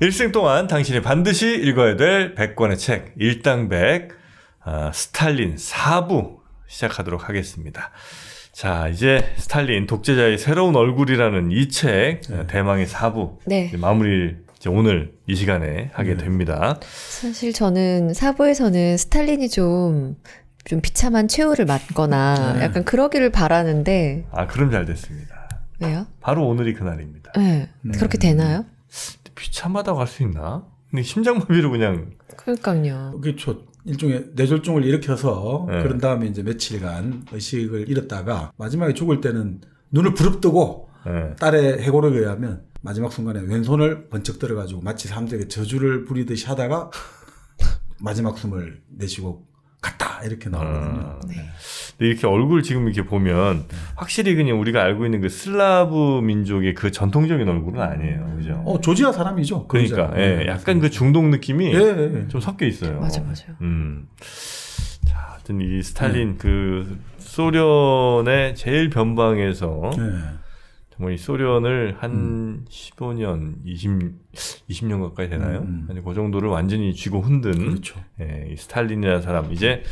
일생 동안 당신이 반드시 읽어야 될 100권의 책 일당백 스탈린 4부 시작하도록 하겠습니다. 자, 이제 스탈린 독재자의 새로운 얼굴이라는 이 책 대망의 4부 네. 마무리 이제 오늘 이 시간에 하게 됩니다. 사실 저는 4부에서는 스탈린이 좀 비참한 최후를 맞거나 약간 그러기를 바라는데 그럼 잘 됐습니다. 왜요? 바로 오늘이 그날입니다. 네. 그렇게 되나요? 비참하다고 할 수 있나? 근데 심장마비로 그냥. 그러니까요. 그렇죠. 일종의 뇌졸중을 일으켜서 그런 다음에 이제 며칠간 의식을 잃었다가 마지막에 죽을 때는 눈을 부릅뜨고 딸의 해고록에 의하면 마지막 순간에 왼손을 번쩍 들어가지고 마치 사람들에게 저주를 부리듯이 하다가 마지막 숨을 내쉬고 갔다 이렇게 나오거든요. 네. 근데 이렇게 얼굴 지금 이렇게 보면 확실히 그냥 우리가 알고 있는 그 슬라브 민족의 그 전통적인 얼굴은 아니에요, 그죠? 조지아 사람이죠. 그러니까 약간 그 중동 느낌이 좀 섞여 있어요. 맞아요. 자, 하여튼 이 스탈린 그 소련의 제일 변방에서 정말 이 소련을 한 15년, 20년 가까이 되나요? 아니, 그 정도를 완전히 쥐고 흔든 그렇죠. 이 스탈린이라는 사람. 이제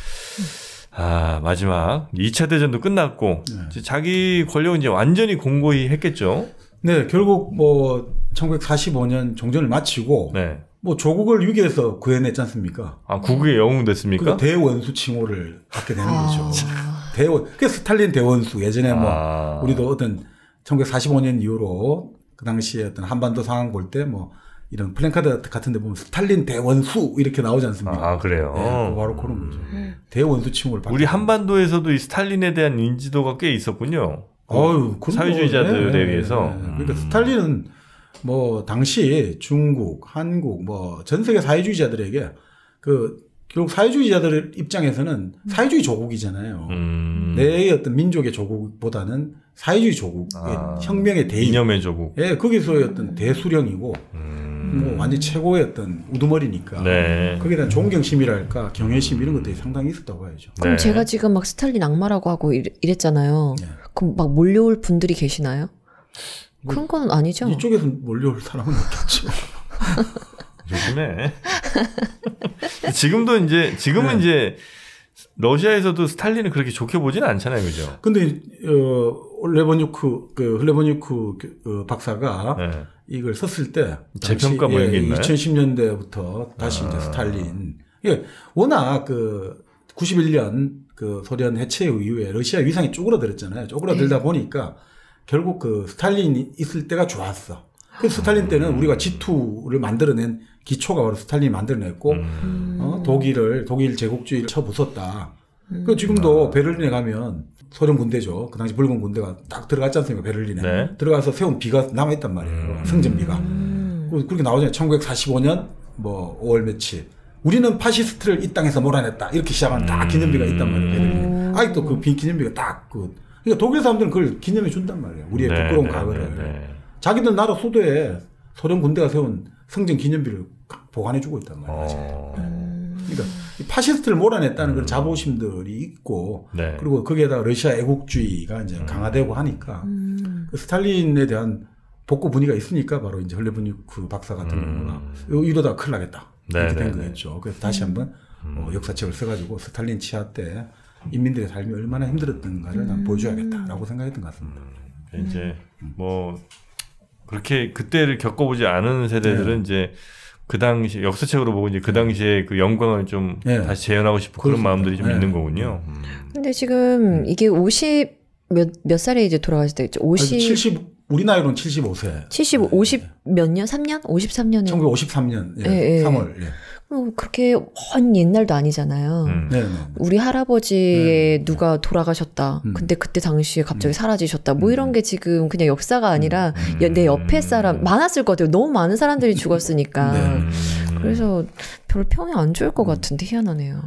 마지막 2차 대전도 끝났고 이제 자기 권력은 이제 완전히 공고히 했겠죠. 네, 결국 뭐 1945년 종전을 마치고 뭐 조국을 위기에서 구해냈지 않습니까? 국의 영웅 됐습니까? 그 대원수 칭호를 받게 되는 거죠. 그 스탈린 대원수. 예전에 뭐 우리도 어떤 1945년 이후로 그 당시에 어떤 한반도 상황 볼 때 뭐 이런 플랜카드 같은 데 보면 스탈린 대원수 이렇게 나오지 않습니까? 그래요? 네, 바로 그런 거죠. 대원수 칭호를 받게 우리 한반도에서도 이 스탈린에 대한 인지도가 꽤 있었군요. 사회주의자들에 의해서. 그러니까 스탈린은 뭐 당시 중국, 한국 뭐 전 세계 사회주의자들에게 결국 사회주의자들 입장에서는 사회주의 조국이잖아요. 내 어떤 민족의 조국보다는 사회주의 조국의 혁명의 대인. 이념의 조국. 예, 거기서의 어떤 대수령이고, 뭐 완전 최고의 어떤 우두머리니까. 거기에 대한 존경심이랄까, 경외심 이런 것들이 상당히 있었다고 봐야죠. 그럼 제가 지금 막 스탈린 악마라고 하고 이랬잖아요. 그럼 막 몰려올 분들이 계시나요? 그런 건 아니죠? 이쪽에서 몰려올 사람은 없겠죠. 요즘에. 지금은 이제 러시아에서도 스탈린을 그렇게 좋게 보지는 않잖아요, 그죠? 근데 르보니크 박사가 이걸 썼을 때 재평가 뭐 이런 게 있나요? 2010년대부터 다시 이제 스탈린. 워낙 91년 소련 해체 이후에 러시아 위상이 쪼그라들었잖아요. 쪼그라들다 보니까 결국 스탈린이 있을 때가 좋았어. 그 스탈린 때는 우리가 G2를 만들어낸 기초가 바로 스탈린이 만들어냈고, 독일 제국주의를 쳐부쉈다. 지금도 베를린에 가면 소련 군대죠. 그 당시 붉은 군대가 딱 들어갔지 않습니까? 베를린에. 들어가서 세운 비가 남아있단 말이에요. 승전비가. 그렇게 나오잖아요. 1945년 5월 며칠. 우리는 파시스트를 이 땅에서 몰아냈다. 이렇게 시작하는 딱 기념비가 있단 말이에요. 베를린에. 아직도 그 기념비가 딱 그러니까 독일 사람들은 그걸 기념해 준단 말이에요. 우리의 부끄러운 과거를. 자기들 나라 수도에 소련 군대가 세운 성전 기념비를 보관해주고 있단 말이에요. 그러니까 파시스트를 몰아냈다는 그런 자부심들이 있고, 그리고 거기에다가 러시아 애국주의가 이제 강화되고 하니까 스탈린에 대한 복고 분위기가 있으니까 바로 이제 헐레보니크 박사 같은 경우가 이러다 큰일 나겠다 이렇게 된 거겠죠. 그래서 다시 한번 역사책을 써가지고 스탈린 치하 때 인민들의 삶이 얼마나 힘들었던가를 난 보여줘야겠다라고 생각했던 것 같습니다. 이제 그렇게 그때를 겪어보지 않은 세대들은 이제 그 당시 역사책으로 보고 이제 그 당시에 그 영광을 좀 다시 재현하고 싶은 그런 마음들이 좀 있는 거군요. 근데 지금 이게 50 몇 살에 이제 돌아가실 때 있죠? 70 우리 나이로는 75세. 50 몇 년? 3년? 53년에 1953년 3월. 그렇게 먼 옛날도 아니잖아요. 우리 할아버지의 누가 돌아가셨다. 근데 그때 당시에 갑자기 사라지셨다. 뭐 이런 게 지금 그냥 역사가 아니라 내 옆에 사람 많았을 것 같아요. 너무 많은 사람들이 죽었으니까. 그래서 별로 평이 안 좋을 것 같은데 희한하네요.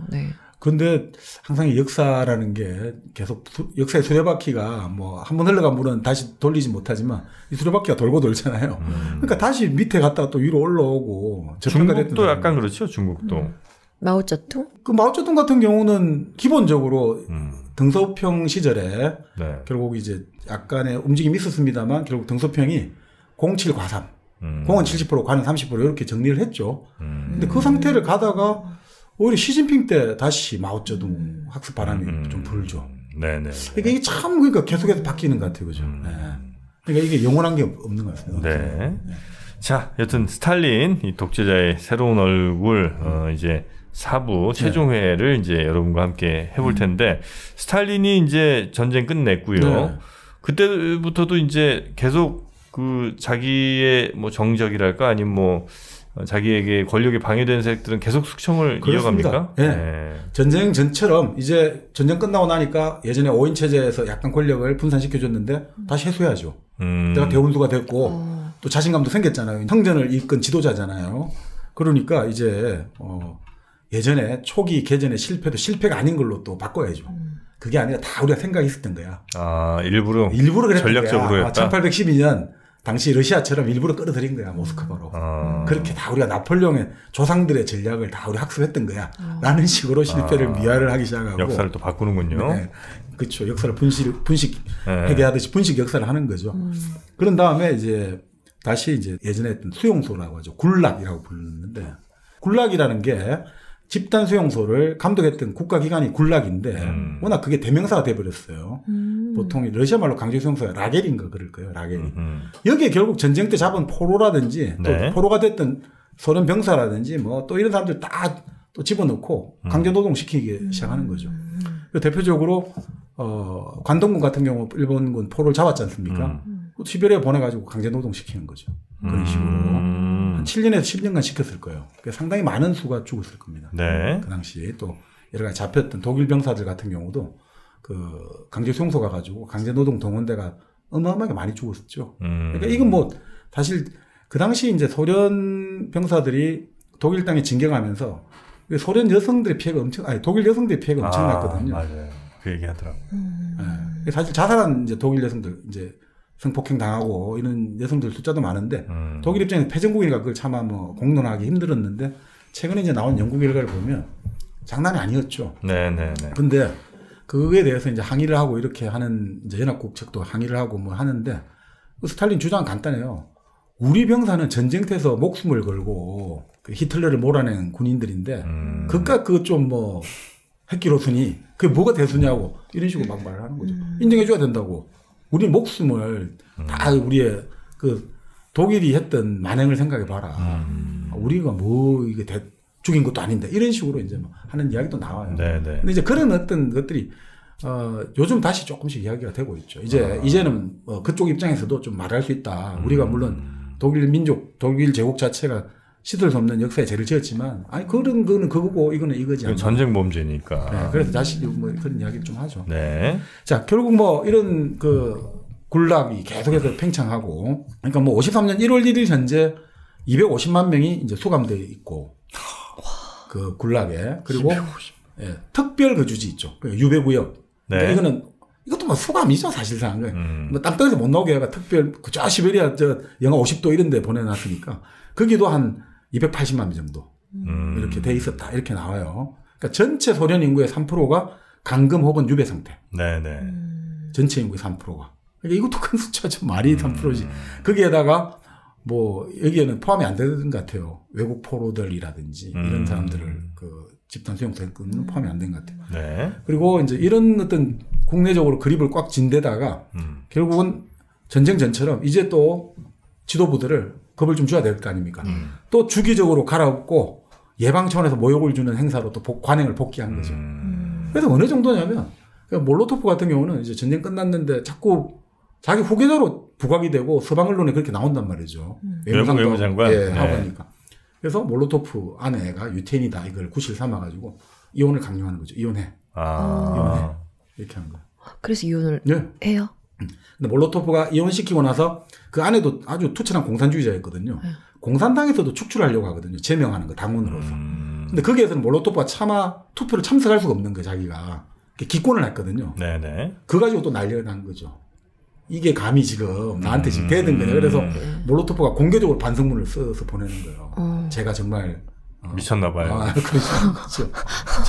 그런데 항상 역사라는 게 계속 역사의 수레바퀴가 뭐 한 번 흘러간 물은 다시 돌리지 못하지만 이 수레바퀴가 돌고 돌잖아요. 그러니까 다시 밑에 갔다가 또 위로 올라오고. 중국도 약간 그렇죠. 중국도. 마오쩌둥? 마오쩌둥 같은 경우는 기본적으로 등소평 시절에 결국 이제 약간의 움직임이 있었습니다만 결국 등소평이 07 과삼. 공은 70%, 관은 30% 이렇게 정리를 했죠. 근데 그 상태를 가다가 오히려 시진핑 때 다시 마오쩌둥 학습 바람이 좀 불죠. 네네. 그러니까 이게 참 그러니까 계속해서 바뀌는 것 같아요, 그죠? 네. 그러니까 이게 영원한 게 없는 것 같습니다. 네. 자, 여튼 스탈린 이 독재자의 새로운 얼굴 이제 4부 최종회를 이제 여러분과 함께 해볼 텐데 스탈린이 이제 전쟁 끝냈고요. 네. 그때부터도 이제 계속 그 자기의 뭐 정적이랄까 아니면 뭐 자기에게 권력이 방해되는 세력들은 계속 숙청을 그렇습니다. 이어갑니까? 네. 네. 전쟁 전처럼 이제 전쟁 끝나고 나니까 예전에 5인 체제에서 약간 권력을 분산시켜줬는데 다시 해소해야죠. 내가 대원수가 됐고 또 자신감도 생겼잖아요. 형전을 이끈 지도자잖아요. 그러니까 이제 예전에 초기 개전의 실패도 실패가 아닌 걸로 또 바꿔야죠. 그게 아니라 다 우리가 생각이 있었던 거야. 아, 일부러 그랬던 전략적으로 거야. 했다. 1812년 당시 러시아처럼 일부러 끌어들인 거야, 모스크바로. 그렇게 다 우리가 나폴레옹의 조상들의 전략을 다 우리 학습했던 거야. 라는 식으로 실패를 미화를 하기 시작하고. 역사를 또 바꾸는군요. 네. 그렇죠. 역사를 분식회계 하듯이 분식 역사를 하는 거죠. 그런 다음에 이제 다시 이제 예전에 했던 수용소라고 하죠. 굴락이라고 불렀는데 굴락이라는 게 집단 수용소를 감독했던 국가기관이 굴락인데 워낙 그게 대명사가 돼버렸어요. 보통 러시아 말로 강제 수용소가 라겔인가 그럴 거예요. 라겔이. 여기에 결국 전쟁 때 잡은 포로라든지 네. 또 포로가 됐던 소련 병사라든지 뭐 또 이런 사람들 다 또 집어넣고 강제 노동시키기 시작하는 거죠. 대표적으로 관동군 같은 경우 일본군 포로를 잡았지 않습니까? 시베리아에 보내가지고 강제 노동시키는 거죠. 그런 식으로. 한 7년에서 10년간 시켰을 거예요. 그러니까 상당히 많은 수가 죽었을 겁니다. 네. 그 당시 또 여러 가지 잡혔던 독일 병사들 같은 경우도 그 강제 수용소 가가지고 강제 노동 동원대가 어마어마하게 많이 죽었었죠. 그러니까 이건 뭐 사실 그 당시 이제 소련 병사들이 독일 땅에 진격하면서 소련 여성들의 피해가 독일 여성들의 피해가 엄청났거든요. 맞아요. 그 얘기 하더라고요. 네. 사실 자살한 이제 독일 여성들 이제 성폭행 당하고 이런 여성들 숫자도 많은데 독일 입장에서 패전국이니까 그걸 차마 뭐 공론하기 힘들었는데 최근에 이제 나온 연구 결과를 보면 장난이 아니었죠. 네네네. 근데 그거에 대해서 이제 항의를 하고 이렇게 하는 이제 연합국 측도 항의를 하고 뭐 하는데 스탈린 주장은 간단해요. 우리 병사는 전쟁터에서 목숨을 걸고 그 히틀러를 몰아낸 군인들인데 그깟 그 좀 뭐 핵기로서니 그게 뭐가 대수냐고 이런 식으로 막 말을 하는 거죠. 인정해줘야 된다고. 우리 목숨을 다 우리의 그 독일이 했던 만행을 생각해 봐라. 우리가 뭐 이게 죽인 것도 아닌데 이런 식으로 이제 뭐 하는 이야기도 나와요. 네네. 근데 이제 그런 어떤 것들이 요즘 다시 조금씩 이야기가 되고 있죠. 이제는 그쪽 입장에서도 좀 말할 수 있다. 우리가 물론 독일 제국 자체가 씻을 수 없는 역사의 죄를 지었지만, 아니, 그런 거는 그거고, 이거는 이거지. 전쟁 범죄니까. 네, 그래서 다시 뭐 그런 이야기를 좀 하죠. 네. 자, 결국 뭐 이런 굴락이 계속해서 팽창하고, 그러니까 뭐 53년 1월 1일 현재 250만 명이 이제 수감되어 있고, 그 굴락에. 그리고, 예, 특별 거주지 있죠. 유배구역. 네. 그러니까 이것도 뭐 수감이죠, 사실상. 뭐 땅덩에서 못 나오게 해가 특별, 저 시베리아 영하 50도 이런 데 보내놨으니까, 거기도 한 280만 명 정도. 이렇게 돼 있었다. 이렇게 나와요. 그러니까 전체 소련 인구의 3%가 감금 혹은 유배 상태. 네네. 전체 인구의 3%가. 그러니까 이것도 큰 숫자죠. 말이 3%지. 거기에다가 뭐, 여기에는 포함이 안 되는 것 같아요. 외국 포로들이라든지 이런 사람들을 그 집단 수용소에 끊는 포함이 안 된 것 같아요. 네. 그리고 이제 이런 어떤 국내적으로 그립을 꽉 진 데다가 결국은 전쟁 전처럼 이제 또 지도부들을 겁을 좀 줘야 될 거 아닙니까? 또 주기적으로 갈아엎고 예방 차원에서 모욕을 주는 행사로 또 관행을 복귀한 거죠. 그래서 어느 정도냐면 몰로토프 같은 경우는 이제 전쟁 끝났는데 자꾸 자기 후계자로 부각이 되고 서방 언론에 그렇게 나온단 말이죠. 외무장관 예, 하고 하니까. 그래서 몰로토프 아내가 유태인이다 이걸 구실 삼아가지고 이혼을 강요하는 거죠. 이혼해. 이혼해. 이렇게 하는 거예요. 그래서 이혼을 해요? 근데 몰로토프가 이혼시키고 나서 그 아내도 아주 투철한 공산주의자였거든요. 공산당에서도 축출하려고 하거든요. 제명하는 거, 당원으로서. 근데 거기에서는 몰로토프가 차마 투표를 참석할 수가 없는 거예요, 자기가. 기권을 했거든요. 네네. 그거 가지고 또 난리가 난 거죠. 이게 감히 지금 나한테 지금 대든 거예요. 그래서 몰로토프가 공개적으로 반성문을 써서 보내는 거예요. 제가 정말 미쳤나봐요. 그렇죠.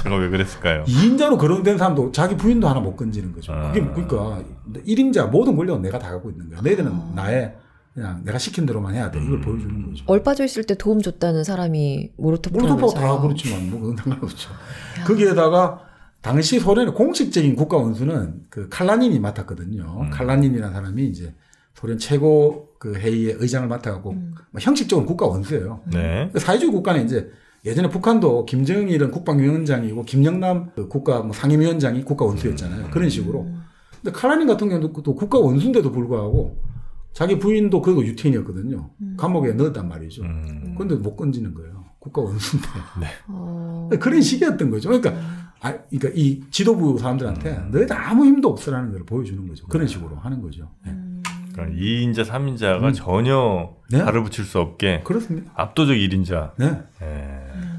제가 왜 그랬을까요? 2인자로 거론된 사람도 자기 부인도 하나 못 건지는 거죠. 그게 그러니까 1인자 모든 권력은 내가 다 갖고 있는 거야. 너희들은 나의 그냥 내가 시킨 대로만 해야 돼. 이걸 보여주는 거죠. 얼빠져 있을 때 도움 줬다는 사람이 모로토프하고 다 그렇지만 뭐 그건 상관없죠. 거기에다가 당시 소련의 공식적인 국가 원수는 그 칼라닌이 맡았거든요. 칼라닌이라는 사람이 이제 소련 최고 그 회의의 의장을 맡아갖고 형식적으로 국가 원수예요. 네. 사회주의 국가는 이제 예전에 북한도 김정일은 국방위원장이고 김영남 그 국가 뭐 상임위원장이 국가 원수였잖아요. 그런 식으로. 근데 칼라닌 같은 경우도 또 국가 원수인데도 불구하고 자기 부인도 그거 유태인이었거든요. 감옥에 넣었단 말이죠. 그런데 못 건지는 거예요. 국가 원수인데. 네. 그런 식이었던 거죠. 그러니까 이 지도부 사람들한테 너희들 아무 힘도 없으라는 걸 보여주는 거죠. 그런 식으로 하는 거죠. 네. 그러니까 2인자, 3인자가 전혀 네? 발을 붙일 수 없게 그렇습니다. 압도적 1인자. 네.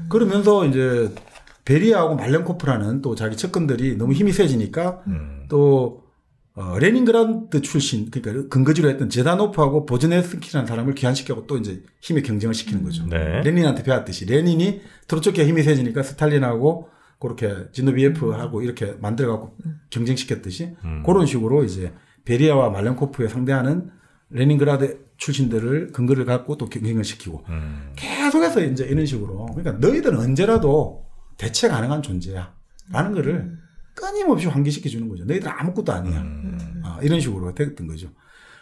그러면서 이제 베리아하고 말렌코프라는 또 자기 측근들이 너무 힘이 세지니까 또 레닌그라드 출신 그러니까 근거지로 했던 제다노프하고 보즈네스키라는 사람을 귀환시키고 또 이제 힘의 경쟁을 시키는 거죠. 네. 레닌한테 배웠듯이 레닌이 트로츠키가 힘이 세지니까 스탈린하고 그렇게 지노비에프하고 이렇게 만들어갖고 경쟁시켰듯이 그런 식으로 이제 베리아와 말렌코프에 상대하는 레닌그라드 출신들을 근거를 갖고 또 경쟁을 시키고 계속해서 이제 이런 식으로 그러니까 너희들은 언제라도 대체 가능한 존재야 라는 거를 끊임없이 환기시켜 주는 거죠. 너희들 아무것도 아니야. 이런 식으로 됐던 거죠.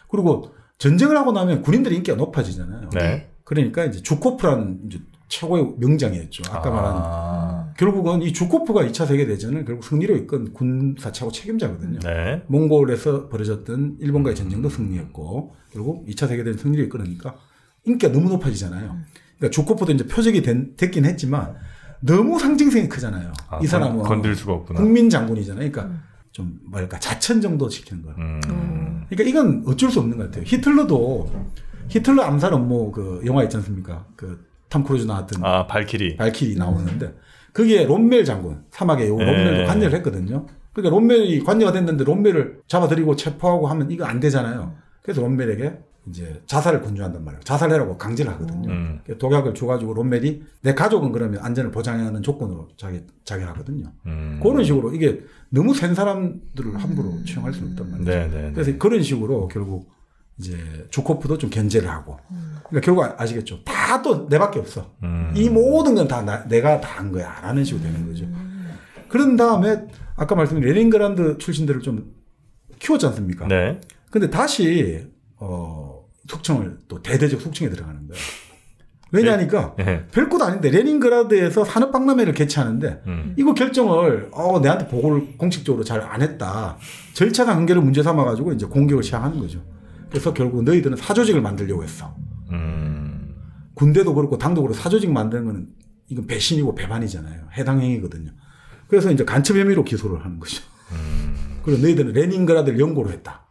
그리고 전쟁을 하고 나면 군인들의 인기가 높아지잖아요. 네. 그러니까 이제 주코프라는 이제 최고의 명장이었죠. 아까 말한 결국은 이 주코프가 2차 세계대전을 결국 승리로 이끈 군사 최고 책임자거든요. 네. 몽골에서 벌어졌던 일본과의 전쟁도 승리했고 결국 2차 세계대전 승리로 이끌으니까 인기가 너무 높아지잖아요. 그러니까 주코프도 이제 표적이 됐긴 했지만 너무 상징성이 크잖아요. 이 사람은 건들 수가 없구나. 국민 장군이잖아요. 그러니까 좀 뭐랄까 자천 정도 지키는 거예요. 그러니까 이건 어쩔 수 없는 것 같아요. 히틀러 암살 업무 그 영화 있지 않습니까? 그 톰 크루즈 나왔던 발키리 나오는데 거기에 롬멜 장군 사막의 여우 롬멜도 관여를 했거든요. 그러니까 롬멜이 관여가 됐는데 롬멜을 잡아들이고 체포하고 하면 이거 안 되잖아요. 그래서 롬멜에게 이제 자살을 권유한단 말이에요. 자살해라고 강제를 하거든요. 독약을 줘가지고 롬멜이 내 가족은 그러면 안전을 보장하는 조건으로 자기를 하거든요. 그런 식으로 이게 너무 센 사람들을 함부로 취용할 수는 없단 말이죠. 네. 그래서 그런 식으로 결국 이제 주코프도 좀 견제를 하고. 그러니까 결국 아시겠죠? 다 또 내밖에 없어. 이 모든 건 다 내가 다 한 거야. 라는 식으로 되는 거죠. 그런 다음에 아까 말씀드린 레닌그라드 출신들을 좀 키웠지 않습니까? 네. 근데 다시 숙청을 또 대대적 숙청에 들어가는 거예요. 왜냐하니까 별것도 아닌데 레닌그라드에서 산업박람회를 개최하는데 이거 결정을 내한테 보고를 공식적으로 잘 안 했다. 절차상 한계를 문제 삼아가지고 이제 공격을 시작하는 거죠. 그래서 결국 너희들은 사조직을 만들려고 했어. 군대도 그렇고 당도 그렇고 사조직 만드는 거는 이건 배신이고 배반이잖아요. 해당 행위거든요. 그래서 이제 간첩 혐의로 기소를 하는 거죠. 그리고 너희들은 레닌그라드를 연고로 했다.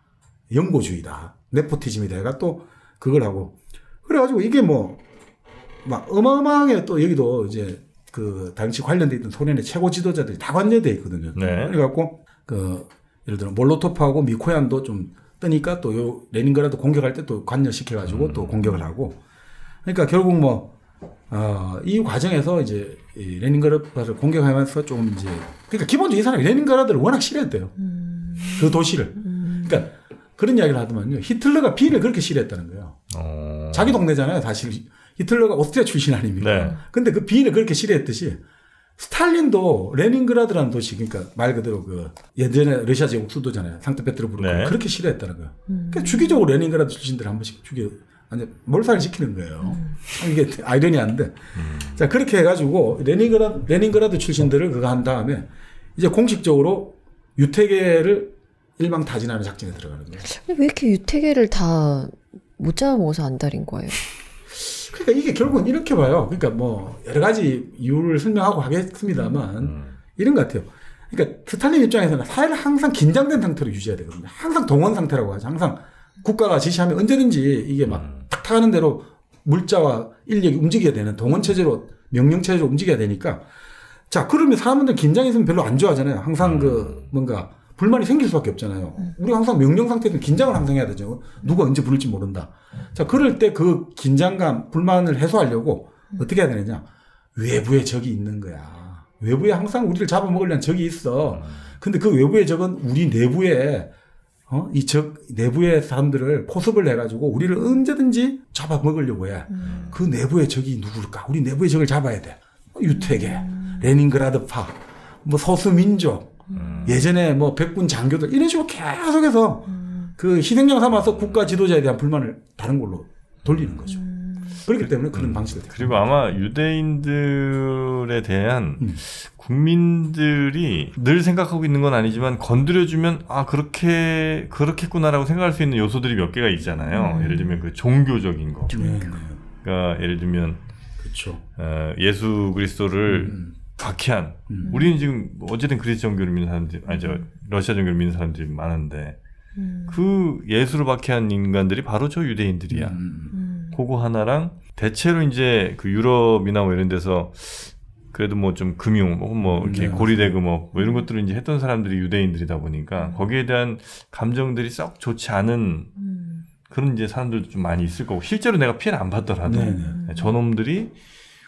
연고주의다. 네포티즘이다. 얘가 또 그걸 하고. 그래가지고 이게 막 어마어마하게 또 여기도 이제 그 당시 관련돼 있던 소련의 최고 지도자들이 다 관여돼 있거든요. 네. 그래갖고 예를 들어 몰로토프하고 미코얀도 좀 뜨니까 또 요 레닌그라드 공격할 때 또 관여시켜가지고 또 공격을 하고. 그러니까 결국 이 과정에서 이제 이 레닌그라드를 공격하면서 좀 이제 그러니까 기본적으로 이 사람이 레닌그라드를 워낙 싫어했대요. 그 도시를. 그러니까 그런 이야기를 하더만요. 히틀러가 빈을 그렇게 싫어했다는 거예요. 자기 동네잖아요. 사실 히틀러가 오스트리아 출신 아닙니까? 네. 근데 그 빈을 그렇게 싫어했듯이 스탈린도 레닌그라드라는 도시, 그러니까 말 그대로 그 예전에 러시아 제국 수도잖아요. 상트페테르부르크. 네. 그렇게 싫어했다는 거예요. 그러니까 주기적으로 레닌그라드 출신들 한 번씩 몰살을 시키는 거예요. 이게 아이러니한데. 자, 그렇게 해가지고 레닌그라드 출신들을 그거 한 다음에 이제 공식적으로 유태계를 일망타진하는 작전에 들어가는 거예요. 왜 이렇게 유태계를 다 못 잡아먹어서 안달인 거예요? 그러니까 이게 결국은 이렇게 봐요. 그러니까 여러 가지 이유를 설명하고 하겠습니다만 이런 것 같아요. 그러니까 스탈린 입장에서는 사회를 항상 긴장된 상태로 유지해야 되거든요. 항상 동원 상태라고 하죠. 항상 국가가 지시하면 언제든지 이게 막 탁탁 하는 대로 물자와 인력이 움직여야 되는 동원 체제로 명령 체제로 움직여야 되니까 자, 그러면 사람들 긴장이 있으면 별로 안 좋아하잖아요. 항상 뭔가 불만이 생길 수밖에 없잖아요. 우리가 항상 명령 상태에서 긴장을 항상 해야 되죠. 누가 언제 부를지 모른다. 자, 그럴 때 그 긴장감, 불만을 해소하려고 어떻게 해야 되느냐. 외부에 적이 있는 거야. 외부에 항상 우리를 잡아먹으려는 적이 있어. 근데 그 외부의 적은 우리 내부에 이 적 내부의 사람들을 포섭을 해가지고 우리를 언제든지 잡아먹으려고 해. 그 내부의 적이 누굴까? 우리 내부의 적을 잡아야 돼. 유태계, 레닌그라드파, 뭐 소수민족, 예전에 뭐 백군 장교들 이런 식으로 계속해서 그 희생양 삼아서 국가 지도자에 대한 불만을 다른 걸로 돌리는 거죠. 그렇기 때문에 그런 방식을 그리고 아마 유대인들에 대한 국민들이 늘 생각하고 있는 건 아니지만 건드려주면 아 그렇겠구나라고 생각할 수 있는 요소들이 몇 개가 있잖아요. 예를 들면 그 종교적인 거. 그러니까 예를 들면 그렇죠. 예수 그리스도를 박해한 우리는 지금 어쨌든 그리스 종교를 믿는 사람들 러시아 종교를 믿는 사람들이 많은데 그 예수를 박해한 인간들이 바로 저 유대인들이야. 그거 하나랑 대체로 이제 그 유럽이나 뭐 이런 데서 그래도 뭐 좀 금융 혹은 뭐 이렇게 고리대금업 뭐 이런 것들을 이제 했던 사람들이 유대인들이다 보니까 거기에 대한 감정들이 썩 좋지 않은 그런 이제 사람들도 좀 많이 있을 거고 실제로 내가 피해를 안 받더라도 저놈들이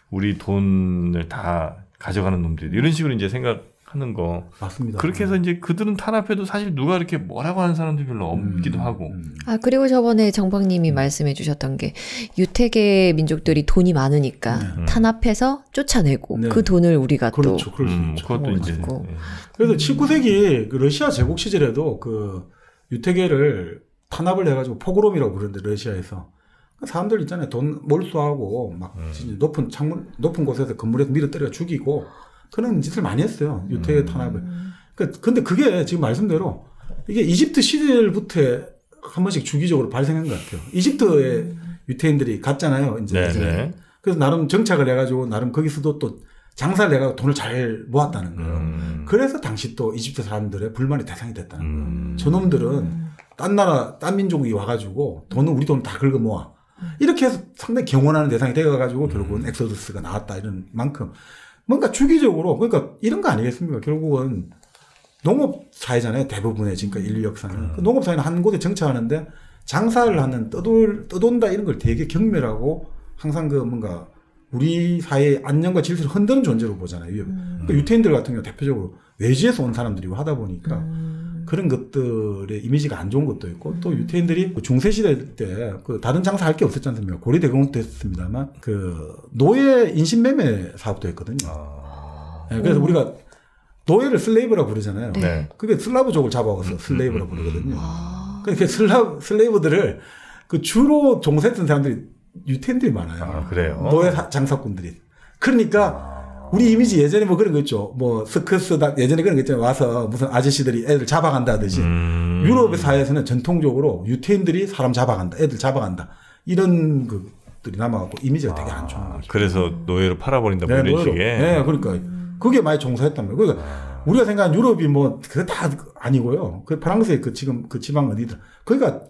우리 돈을 다 가져가는 놈들 이런 식으로 이제 생각하는 거 맞습니다. 그렇게 해서 이제 그들은 탄압해도 사실 누가 이렇게 뭐라고 하는 사람들이 별로 없기도 하고. 그리고 저번에 정박님이 말씀해 주셨던 게 유태계 민족들이 돈이 많으니까 탄압해서 쫓아내고 그 돈을 우리가 그렇죠. 또 그것도 이제. 그래서 19세기 그 러시아 제국 시절에도 그 유태계를 탄압을 해가지고 포그롬이라고 부르는데 러시아에서 사람들 있잖아요. 돈 몰수하고 막 높은 곳에서 건물에서 밀어 때려 죽이고 그런 짓을 많이 했어요. 유태계 탄압을. 근데 그게 지금 말씀대로 이게 이집트 시절부터 한 번씩 주기적으로 발생한 것 같아요. 이집트에 유태인들이 갔잖아요. 이제. 그래서 나름 정착을 해가지고 나름 거기서도 또 장사를 해가지고 돈을 잘 모았다는 거예요. 그래서 당시 또 이집트 사람들의 불만의 대상이 됐다는 거예요. 저놈들은 딴 나라, 딴 민족이 와가지고 우리 돈을 다 긁어 모아. 이렇게 해서 상당히 경원하는 대상이 되어가지고 결국은 엑소더스가 나왔다 이런 만큼 뭔가 주기적으로 그러니까 이런 거 아니겠습니까? 결국은 농업 사회잖아요. 대부분의 지금까지 인류 역사는. 그 농업 사회는 한 곳에 정착하는데 장사를 하는 떠돈다 이런 걸 되게 경멸하고 항상 그 뭔가 우리 사회의 안녕과 질서를 흔드는 존재로 보잖아요. 그러니까 유태인들 같은 경우 대표적으로 외지에서 온 사람들이고 하다 보니까 그런 것들의 이미지가 안 좋은 것도 있고 또 유태인들이 중세시대 때 그 다른 장사 할 게 없었지 않습니까? 고리대금업도 했습니다만 그 노예 인신매매 사업도 했거든요. 네, 그래서 우리가 노예를 슬레이브라고 부르잖아요. 네. 그게 슬라브족을 잡아와서 슬레이브라고 부르거든요. 그러니까 슬레이브들을 그 주로 종사했던 사람들이 유태인들이 많아요. 그래요? 노예 장사꾼들이. 그러니까 우리 이미지 예전에 뭐 그런 거 있죠. 뭐 서커스 예전에 그런 거 있잖아요. 와서 무슨 아저씨들이 애들 잡아간다듯이 유럽의 사회에서는 전통적으로 유태인들이 사람 잡아간다, 애들 잡아간다 이런 것들이 남아갖고 이미지가 되게 안 좋은 거죠. 그래서 노예로 팔아버린다 뭐 이런 식의. 네, 그러니까 그게 많이 종사했단 말이에요. 그러니까 우리가 생각한 유럽이 뭐 그거 다 아니고요. 그 프랑스의 그 지금 그 지방 어디들 거기가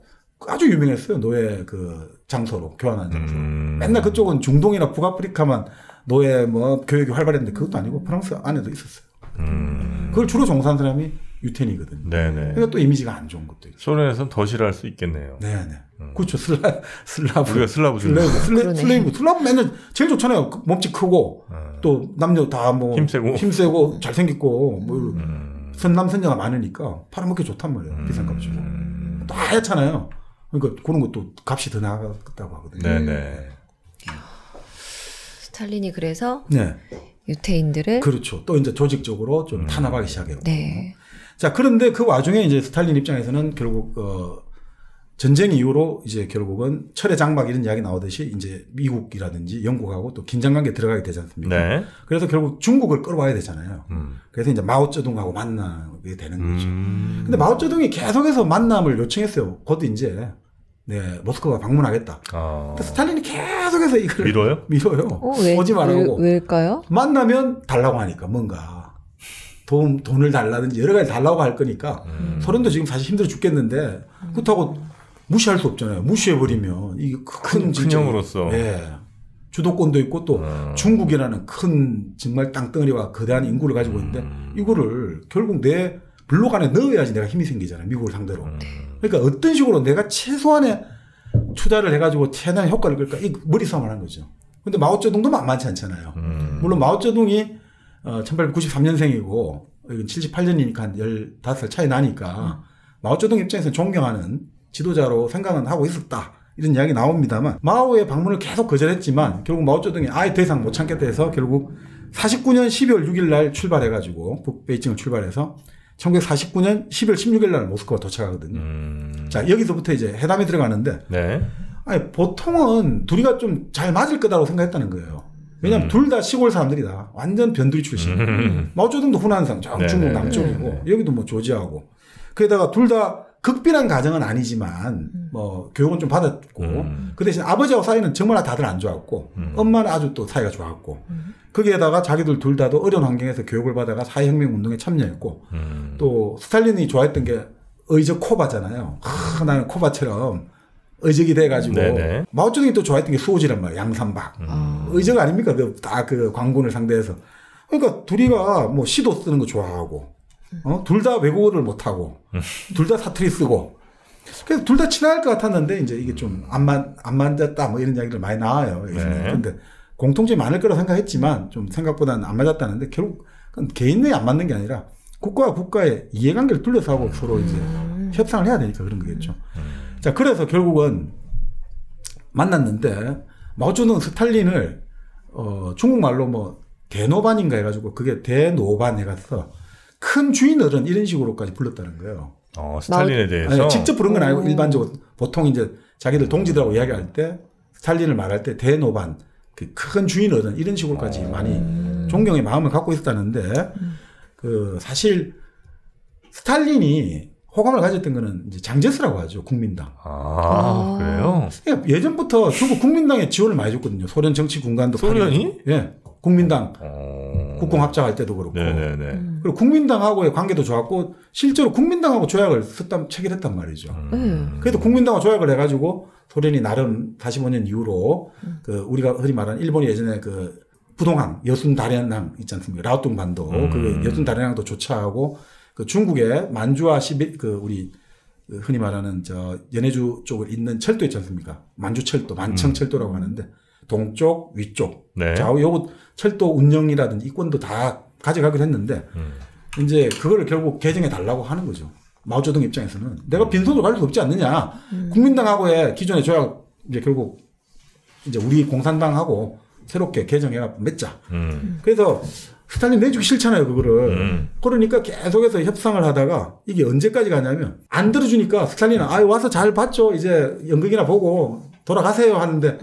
아주 유명했어요. 노예 그 장소로 교환하는 장소로. 맨날 그쪽은 중동이나 북아프리카만 노예 뭐 교육이 활발했는데 그것도 아니고 프랑스 안에도 있었어요. 그걸 주로 종사한 사람이 유태인이거든요. 네네. 그러니까 또 이미지가 안 좋은 것도 있어요. 소련에서는 더 싫어할 수 있겠네요. 네네. 그렇죠. 슬라브. 우리가 슬라브 맨날 제일 좋잖아요. 몸집 크고 또 남녀 다 뭐 힘세고 잘생겼고 뭐 선남선녀가 많으니까 팔아먹기 좋단 말이에요. 비싼 값 주고. 또 하얗잖아요. 그러니까 그런 것도 값이 더 나갔다고 하거든요. 네네. 스탈린이 그래서 네. 유태인들을 그렇죠. 또 이제 조직적으로 좀 탄압하기 시작했고. 네. 자, 그런데 그 와중에 이제 스탈린 입장에서는 결국 전쟁 이후로 이제 결국은 철의 장막 이런 이야기 나오듯이 이제 미국이라든지 영국하고 또 긴장 관계에 들어가게 되지 않습니까? 네. 그래서 결국 중국을 끌어와야 되잖아요. 그래서 이제 마오쩌둥하고 만나게 되는 거죠. 근데 마오쩌둥이 계속해서 만남을 요청했어요. 곧 이제 모스크바 방문하겠다. 근데 스탈린이 계속해서 이걸 밀어요. 오지 말라고. 왜일까요? 만나면 달라고 하니까 뭔가 돈을 달라든지 여러 가지 달라고 할 거니까 소련도 지금 사실 힘들어 죽겠는데 그렇다고 무시할 수 없잖아요. 무시해버리면 이게 큰 형으로서 주도권도 있고 또 중국이라는 큰 정말 땅덩어리와 거대한 인구를 가지고 있는데 이거를 결국 내 블록 안에 넣어야지 내가 힘이 생기잖아요. 미국을 상대로. 그러니까 어떤 식으로 내가 최소한의 투자를 해가지고 최대한 효과를 끌까 이 머리싸움을 하는 거죠. 근데 마오쩌둥도 만만치 않잖아요. 물론 마오쩌둥이 1893년생이고 이건 78년이니까 한 15살 차이 나니까 마오쩌둥 입장에서는 존경하는 지도자로 생각은 하고 있었다. 이런 이야기 나옵니다만 마오의 방문을 계속 거절했지만 결국 마오쩌둥이 아예 더 이상 못 참겠다 해서 결국 49년 12월 6일 날 출발해가지고 북베이징을 출발해서 1949년 12월 16일 날 모스크바 도착하거든요. 자, 여기서부터 이제 회담에 들어가는데 네. 아니, 보통은 둘이가 좀 잘 맞을 거다라고 생각했다는 거예요. 왜냐하면 둘 다 시골 사람들이다. 완전 변두리 출신. 마오쩌둥도 후난성, 중국 남쪽이고 여기도 뭐 조지하고. 그게다가 둘 다 극빈한 가정은 아니지만 뭐 교육은 좀 받았고 그 대신 아버지하고 사이는 정말 다들 안 좋았고 엄마는 아주 또 사이가 좋았고 거기에다가 자기들 둘 다도 어려운 환경에서 교육을 받아가 사회혁명 운동에 참여했고 또 스탈린이 좋아했던 게 의적 코바잖아요. 나는 코바처럼 의적이 돼가지고 네네. 마오쩌둥이 또 좋아했던 게 수호지란 말이에요. 양산박. 의적 아닙니까? 다 그 광군을 상대해서. 그러니까 둘이가 뭐 시도 쓰는 거 좋아하고 둘 다 외국어를 못하고 둘 다 사투리 쓰고 그래서 둘 다 친할 것 같았는데 이제 이게 좀 안 맞았다 뭐 이런 이야기들 많이 나와요. 그런데 네. 공통점이 많을 거라고 생각했지만 좀 생각보다는 안 맞았다는데 결국 개인이 안 맞는 게 아니라 국가와 국가의 이해관계를 둘러싸고 서로 이제 협상을 해야 되니까 그런 거겠죠. 자, 그래서 결국은 만났는데 마오쩌둥은 스탈린을 중국말로 뭐 대노반인가 해가지고 그게 대노반 해가서 큰 주인 어른 이런 식으로까지 불렀다는 거예요. 스탈린에 대해서? 아니, 직접 부른 건 아니고 일반적으로 보통 이제 자기들 동지들하고 이야기할 때 스탈린을 말할 때 대노반 그 큰 주인 어른 이런 식으로까지 많이 존경의 마음을 갖고 있었다는데 그 사실 스탈린이 호감을 가졌던 거는 이제 장제스라고 하죠. 국민당. 그래요? 그러니까 예전부터 중국 국민당에 지원을 많이 줬거든요. 소련 정치 군관도. 소련이? 예. 국민당. 국공합작할 때도 그렇고. 네네네. 그리고 국민당하고의 관계도 좋았고, 실제로 국민당하고 조약을 체결했단 말이죠. 그래도 국민당하고 조약을 해가지고, 소련이 나름 45년 이후로, 우리가 흔히 말하는 일본이 예전에 부동항, 여순다련항 있지 않습니까? 라오뚱 반도. 그 여순다련항도 조차하고, 중국의 만주와 우리 흔히 말하는 연해주 쪽을 잇는 철도 있지 않습니까? 만주철도, 만청철도라고 하는데 동쪽, 위쪽, 네. 좌우 요 철도 운영이라든지 이권도 다 가져가기로 했는데 이제 그거를 결국 개정해 달라고 하는 거죠. 마오쩌둥 입장에서는 내가 빈손으로 갈 수 없지 않느냐. 국민당하고의 기존의 조약 이제 결국 이제 우리 공산당하고 새롭게 개정해가 맺자. 그래서 스탈린 내주기 싫잖아요, 그거를. 그러니까 계속해서 협상을 하다가 이게 언제까지 가냐면 안 들어주니까 스탈린은 와서 잘 봤죠. 이제 연극이나 보고 돌아가세요 하는데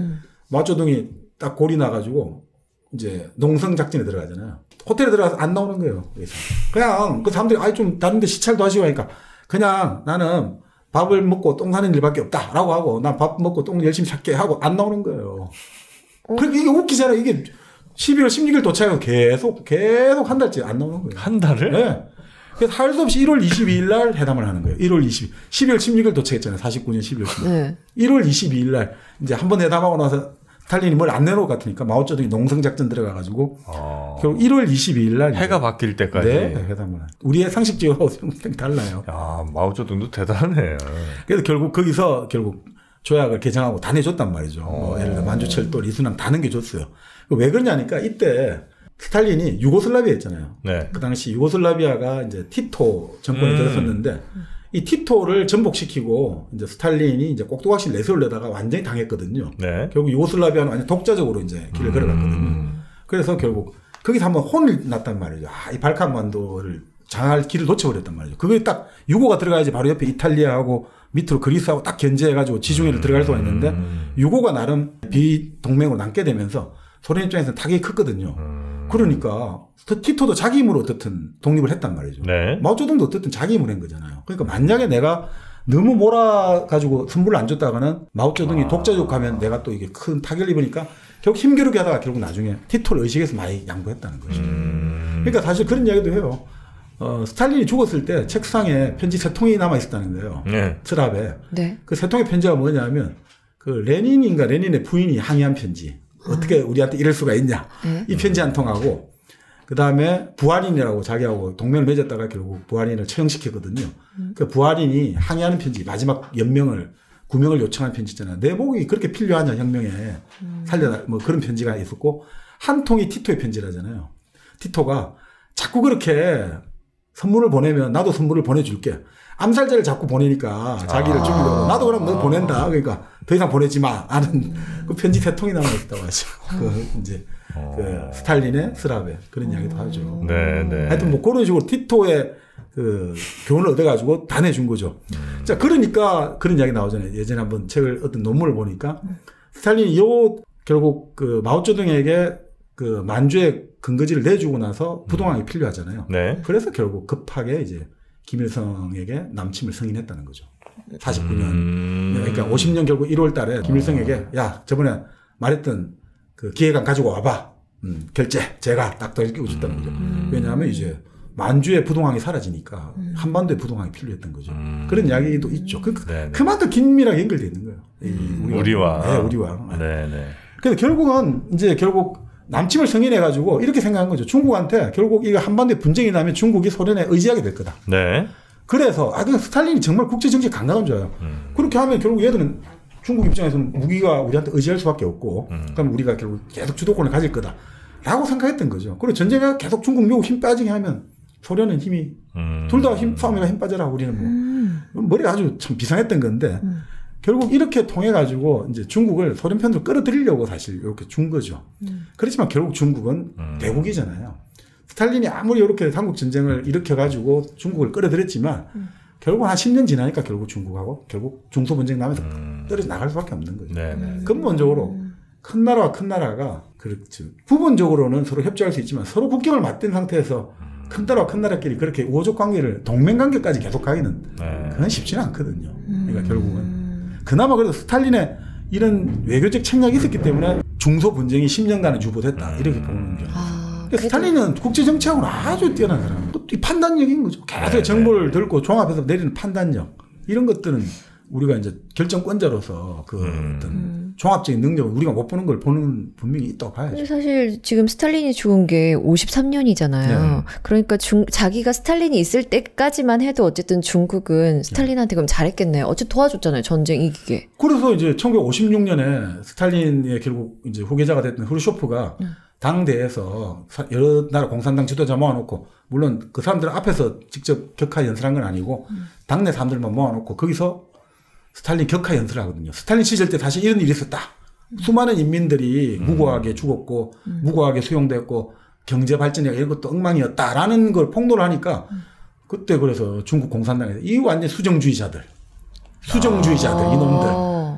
마오쩌둥이 딱 골이 나가지고 이제 농성 작전에 들어가잖아요. 호텔에 들어가서 안 나오는 거예요. 그래서 그냥 그 사람들이 좀 다른 데 시찰도 하시고 하니까 그냥 나는 밥을 먹고 똥 사는 일밖에 없다라고 하고 난 밥 먹고 똥 열심히 찾게 하고 안 나오는 거예요. 그러니까 이게 웃기잖아요. 이게 12월 16일 도착해서 계속 한 달째 안 나오는 거예요. 한 달을? 네. 그래서 할 수 없이 1월 22일 날 회담을 하는 거예요. 12월 16일 도착했잖아요. 49년 12월 16일. 네. 1월 22일 날 이제 한번 회담하고 나서 스탈린이 뭘 안 내놓을 것 같으니까 마오쩌둥이 농성작전 들어가가지고 결국 1월 22일 날 해가 바뀔 때까지 회담을 우리의 상식적으로 달라요. 야, 마오쩌둥도 대단해. 그래서 결국 조약을 개정하고 다 내줬단 말이죠. 예를 들어 만주철도, 리순항 다 넘겨줬어요. 왜 그러냐니까 이때 스탈린이 유고슬라비아 있잖아요. 네. 그 당시 유고슬라비아가 이제 티토 정권이 들었었는데 이 티토를 전복시키고 이제 스탈린이 이제 꼭두각시 내세울 내다가 완전히 당했거든요. 네. 결국 유고슬라비아는 완전 독자적으로 이제 길을 걸어갔거든요. 그래서 결국 거기서 한번 혼을 났단 말이죠. 이 발칸반도를 장할 길을 놓쳐버렸단 말이죠. 그게 딱 유고가 들어가야지 바로 옆에 이탈리아하고 밑으로 그리스하고 딱 견제해가지고 지중해를 들어갈 수가 있는데 유고가 나름 비동맹으로 남게 되면서 소련 입장에서는 타격이 컸거든요. 그러니까 티토도 자기 힘으로 어떻든 독립을 했단 말이죠. 네. 마오쩌둥도 어떻든 자기 힘으로 한 거잖아요. 그러니까 만약에 내가 너무 몰아가지고 선물을 안 줬다가는 마오쩌둥이 독자적 하면 내가 또 이게 큰 타격을 입으니까 결국 힘겨루게 하다가 결국 나중에 티토를 의식해서 많이 양보했다는 거죠. 그러니까 사실 그런 이야기도 해요. 스탈린이 죽었을 때 책상에 편지 3통이 남아 있었다는 거예요. 네. 서랍에. 네. 그 3통의 편지가 뭐냐면 레닌의 부인이 항의한 편지. 어떻게 우리한테 이럴 수가 있냐. 이 편지 한 통하고 그다음에 부하린이라고 자기하고 동맹을 맺었다가 결국 부하린을 처형시켰거든요. 그 부하린이 항의하는 편지 마지막 구명을 요청한 편지 있잖아요. 내복이 그렇게 필요하냐 혁명에 살려라 뭐 그런 편지가 있었고 한 통이 티토의 편지라잖아요. 티토가 자꾸 그렇게 선물을 보내면 나도 선물을 보내줄게. 암살자를 자꾸 보내니까 자기를 죽이려고 나도 그럼 너 보낸다. 그러니까 더 이상 보내지 마. 하는 그 편지 3통이 남아있다고 하죠. 그 이제 그 스탈린의 스라베 그런 이야기도 하죠. 네. 하여튼 뭐 그런 식으로 티토의 그 교훈을 얻어가지고 다 내준 거죠. 자, 그러니까 그런 이야기 나오잖아요. 예전에 한번 책을 어떤 논문을 보니까 스탈린이 결국 그 마오쩌둥에게 그 만주의 근거지를 내주고 나서 부동항이 필요하잖아요. 네. 그래서 결국 급하게 이제 김일성에게 남침을 승인했다는 거죠. 49년. 그러니까 50년 결국 1월 달에 김일성에게 야, 저번에 말했던 그 기획안 가지고 와봐. 결제, 제가 딱 더 주셨다는 거죠. 왜냐하면 이제 만주의 부동항이 사라지니까 한반도에 부동항이 필요했던 거죠. 그런 이야기도 있죠. 그만큼 긴밀하게 연결되어 있는 거예요. 우리와. 네, 우리와. 네네. 그래서 결국은 결국 남침을 승인해가지고 이렇게 생각한 거죠. 중국한테 결국 이거 한반도에 분쟁이 나면 중국이 소련에 의지하게 될 거다. 네. 그래서 그 스탈린이 정말 국제정치 감각은 좋아요. 그렇게 하면 결국 얘들은 중국 입장에서는 무기가 우리한테 의지할 수밖에 없고 그럼 우리가 결국 계속 주도권을 가질 거다. 라고 생각했던 거죠. 그리고 전쟁에 계속 중국, 미국 힘 빠지게 하면 소련은 힘이 둘 다 싸움에가 힘 빠져라. 우리는 뭐 머리가 아주 참 비상했던 건데 결국 이렇게 통해 가지고 이제 중국을 소련 편으로 끌어들이려고 사실 이렇게 준 거죠. 그렇지만 결국 중국은 대국이잖아요. 스탈린이 아무리 이렇게 삼국 전쟁을 일으켜 가지고 중국을 끌어들였지만 결국 한 10년 지나니까 결국 중국하고 결국 중소 분쟁 나면서 떨어져 나갈 수밖에 없는 거죠. 네네. 근본적으로 큰 나라와 큰 나라가 그렇죠. 부분적으로는 서로 협조할 수 있지만 서로 국경을 맞댄 상태에서 큰 나라와 큰 나라끼리 그렇게 우호적 관계를 동맹 관계까지 계속하기는 그건 쉽지는 않거든요. 그러니까 결국은 그나마 그래도 스탈린의 이런 외교적 책략이 있었기 때문에 중소 분쟁이 10년간은 유보됐다 이렇게 보는 거죠. 스탈린은 국제 정치하고는 아주 뛰어난 사람. 또 이 판단력인 거죠. 계속 정보를 들고 종합해서 내리는 판단력 이런 것들은 우리가 이제 결정권자로서 그 어떤 종합적인 능력을 우리가 못 보는 걸 보는 분명히 있다고 봐야죠. 사실 지금 스탈린이 죽은 게 53년이잖아요. 네. 그러니까 자기가 스탈린이 있을 때까지만 해도 어쨌든 중국은 스탈린한테 그럼 잘했겠네요. 어쨌든 도와줬잖아요. 전쟁 이기게. 그래서 이제 1956년에 스탈린의 결국 이제 후계자가 됐던 후르쇼프가 당대에서 여러 나라 공산당 지도자 모아놓고 물론 그 사람들 앞에서 직접 격하 연설한 건 아니고 당내 사람들만 모아놓고 거기서 스탈린 격하 연설을 하거든요. 스탈린 시절 때 사실 이런 일이 있었다. 수많은 인민들이 무고하게 죽었고 무고하게 수용됐고 경제 발전이 이런 것도 엉망이었다라는 걸 폭로를 하니까 그때 그래서 중국 공산당에서 이 완전 수정주의자들 이놈들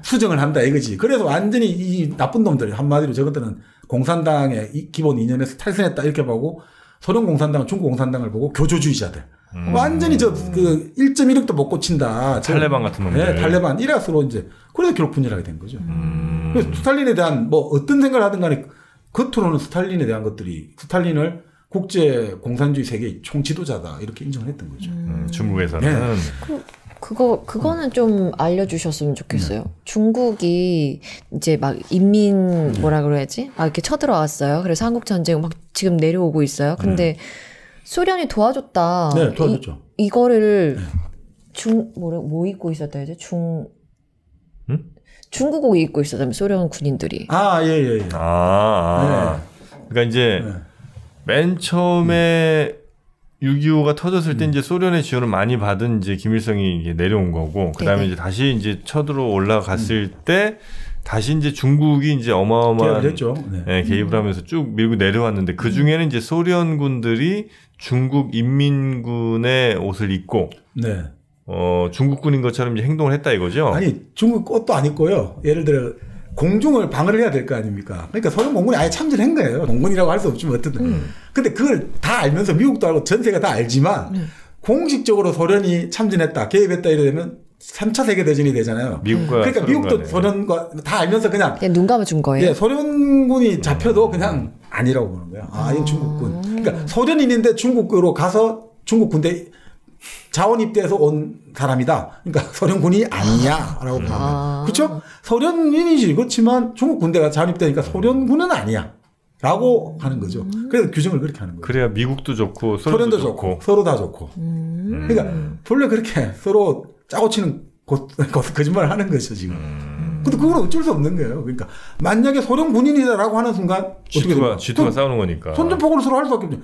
수정을 한다 이거지. 그래서 완전히 이 나쁜 놈들 한마디로 저것들은 공산당의 기본 이념에서 탈선했다 이렇게 보고 소련 공산당은 중국 공산당을 보고 교조주의자들. 완전히 그 1.1억도 못 고친다. 탈레반 같은 놈들. 네, 탈레반. 이라스로 이제 그래서 결국 분열하게 된 거죠. 그래서 스탈린에 대한 뭐 어떤 생각을 하든 간에 겉으로는 스탈린에 대한 것들이 스탈린을 국제 공산주의 세계의 총지도자다 이렇게 인정을 했던 거죠. 중국에서는. 네. 그거는 좀 알려주셨으면 좋겠어요. 중국이 이제 막 인민 뭐라 그래야지? 막 이렇게 쳐들어왔어요. 그래서 한국 전쟁 막 지금 내려오고 있어요. 근데 소련이 도와줬다. 네, 도와줬죠. 이거를 뭐 입고 있었다 해야지? 중국옷 입고 있었다면 소련 군인들이. 예. 네. 그러니까 이제 맨 처음에 6.25가 터졌을 때 이제 소련의 지원을 많이 받은 이제 김일성이 이제 내려온 거고, 그 다음에 이제 다시 이제 쳐들어 올라갔을 때 다시 이제 중국이 이제 어마어마한 개입을 하면서 쭉 밀고 내려왔는데 그 중에는 이제 소련군들이 중국 인민군의 옷을 입고, 중국군인 것처럼 이제 행동을 했다 이거죠? 아니, 중국 옷도 안 입고요. 예를 들어, 공중을 방어를 해야 될 거 아닙니까? 그러니까 소련 공군이 아예 참전한 거예요. 공군이라고 할 수 없지만 어쨌든. 근데 그걸 다 알면서 미국도 알고 전 세계가 다 알지만 공식적으로 소련이 참전했다, 개입했다 이러면 3차 세계대전이 되잖아요. 그러니까 미국도 소련과 다 알면서 그냥 눈 감아준 거예요. 예, 소련군이 잡혀도 그냥 아니라고 보는 거예요. 이건 중국군. 그러니까 소련인인데 중국으로 가서 중국 군대 자원 입대해서 온 사람이다. 그러니까 소련군이 아니야라고 보는 거예요. 그렇죠? 소련인이지. 그렇지만 중국 군대가 자원 입대니까 소련군은 아니야라고 하는 거죠. 그래서 규정을 그렇게 하는 거예요. 그래야 미국도 좋고 소련도 좋고 서로 다 좋고. 그러니까 본래 그렇게 서로 짜고 치는 거짓말을 하는 것이죠 지금. 근데 그건 어쩔 수 없는 거예요. 그러니까 만약에 소련 군인이다라고 하는 순간 G2가 싸우는 거니까. 선전포고를 서로 할 수밖에 없죠.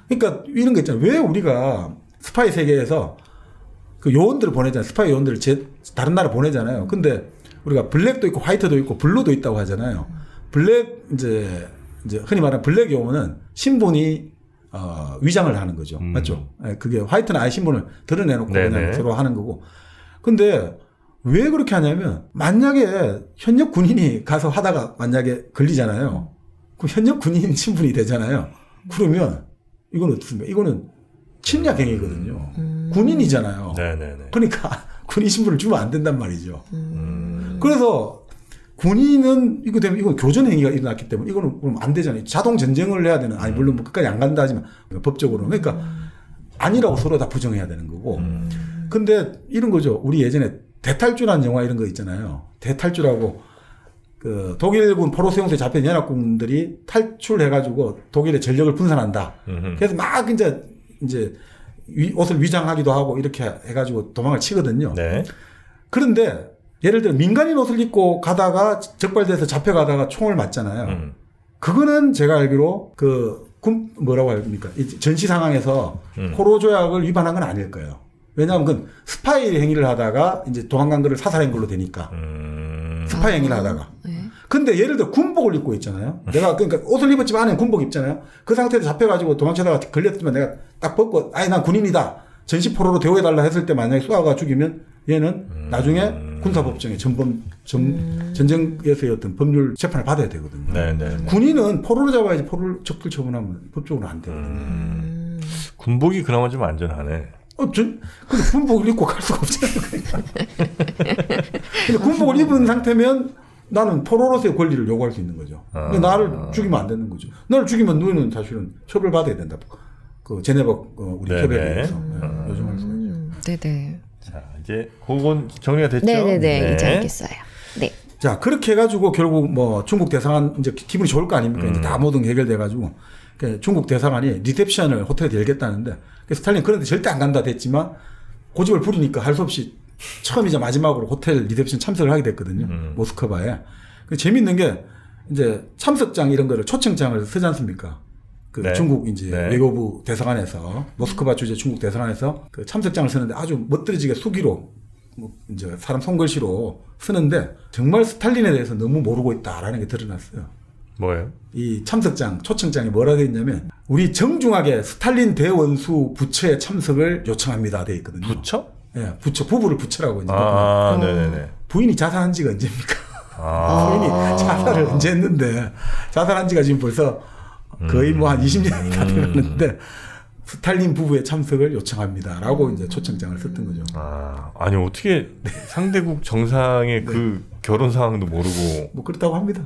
그러니까 이런 거 있잖아요. 왜 우리가 스파이 세계에서 그 요원들을 보내잖아요. 스파이 요원들을 다른 나라 보내잖아요. 근데 우리가 블랙도 있고 화이트도 있고 블루도 있다고 하잖아요. 블랙 이제 흔히 말하는 블랙 요원은 신분이 위장을 하는 거죠. 맞죠? 그게 화이트는 아예 신분을 드러내놓고 그냥 서로 하는 거고. 근데 왜 그렇게 하냐면 만약에 현역 군인이 가서 하다가 만약에 걸리잖아요. 그럼 현역 군인 신분이 되잖아요. 그러면 이건 어떻습니까? 이거는 침략 행위거든요. 군인이잖아요. 네네네. 그러니까 군인 신분을 주면 안 된단 말이죠. 그래서 군인은 이거 되면 이건 교전 행위가 일어났기 때문에 이거는 그럼 안 되잖아요. 자동 전쟁을 해야 되는 아니 물론 뭐 끝까지 안 간다 하지만 법적으로 그러니까 아니라고 서로 다 부정해야 되는 거고. 근데 이런 거죠. 우리 예전에 대탈주라는 영화 이런 거 있잖아요. 대탈주라고 그 독일군 포로 수용소에 잡힌 연합군들이 탈출해가지고 독일의 전력을 분산한다. 그래서 막 이제 옷을 위장하기도 하고 이렇게 해가지고 도망을 치거든요. 네. 그런데 예를 들어 민간인 옷을 입고 가다가 적발돼서 잡혀가다가 총을 맞잖아요. 그거는 제가 알기로 뭐라고 합니까? 전시 상황에서 포로 조약을 위반한 건 아닐 거예요. 왜냐하면 그건 스파이 행위를 하다가 이제 도망간 거를 사살한 걸로 되니까. 스파이 행위를 하다가. 근데 예를 들어 군복을 입고 있잖아요. 내가 그러니까 옷을 입었지만 안에 군복 입잖아요. 그 상태에서 잡혀가지고 도망치다가 걸렸지만 내가 딱 벗고 아니 난 군인이다. 전시 포로로 대우해달라 했을 때 만약에 쏘아가 죽이면 얘는 나중에 군사법정에 전쟁에서의 어떤 법률 재판을 받아야 되거든요. 네네. 군인은 포로로 잡아야지 포로를 적들 처분하면 법적으로 안 되거든요. 군복이 그나마 좀 안전하네. 근데 군복을 입고 갈 수가 없잖아요. 근데 군복을 입은 상태면 나는 포로로서의 권리를 요구할 수 있는 거죠. 근데 나를 죽이면 안 되는 거죠. 나를 죽이면 너는 사실은 처벌받아야 된다. 그 제네바 우리 협약에 의해서 요청할 수가 있죠. 네네. 자, 이제 그건 정리가 됐죠? 네네네. 이제 알겠어요. 네. 자, 그렇게 해가지고 결국 뭐 중국 대사관 이제 기분이 좋을 거 아닙니까? 이제 다 모든 게 해결돼가지고 중국 대사관이 리셉션을 호텔에 열겠다는데 그래서 스탈린 그런데 절대 안 간다 됐지만 고집을 부리니까 할 수 없이 처음이자 마지막으로 호텔 리셉션 참석을 하게 됐거든요. 모스크바에. 재밌는 게 이제 참석장 이런 거를 초청장을 쓰지 않습니까? 그 중국 이제 외교부 대사관에서 모스크바 주재 중국 대사관에서 그 참석장을 쓰는데 아주 멋들어지게 수기로 뭐 이제 사람 손글씨로 쓰는데 정말 스탈린에 대해서 너무 모르고 있다라는 게 드러났어요. 뭐예요? 이 참석장 초청장에 뭐라 되어 있냐면 우리 정중하게 스탈린 대원수 부처의 참석을 요청합니다 되어 있거든요. 부처? 예, 부처 부부를 부처라고 이제. 네네네. 부인이 자살한 지가 언제입니까? 부인이 자살을 언제 했는데 자살한 지가 지금 벌써 거의 뭐 한 20년이 다 되었는데 스탈린 부부의 참석을 요청합니다라고 이제 초청장을 썼던 거죠. 아니 어떻게 상대국 정상의 그 결혼 상황도 모르고 뭐 그렇다고 합니다.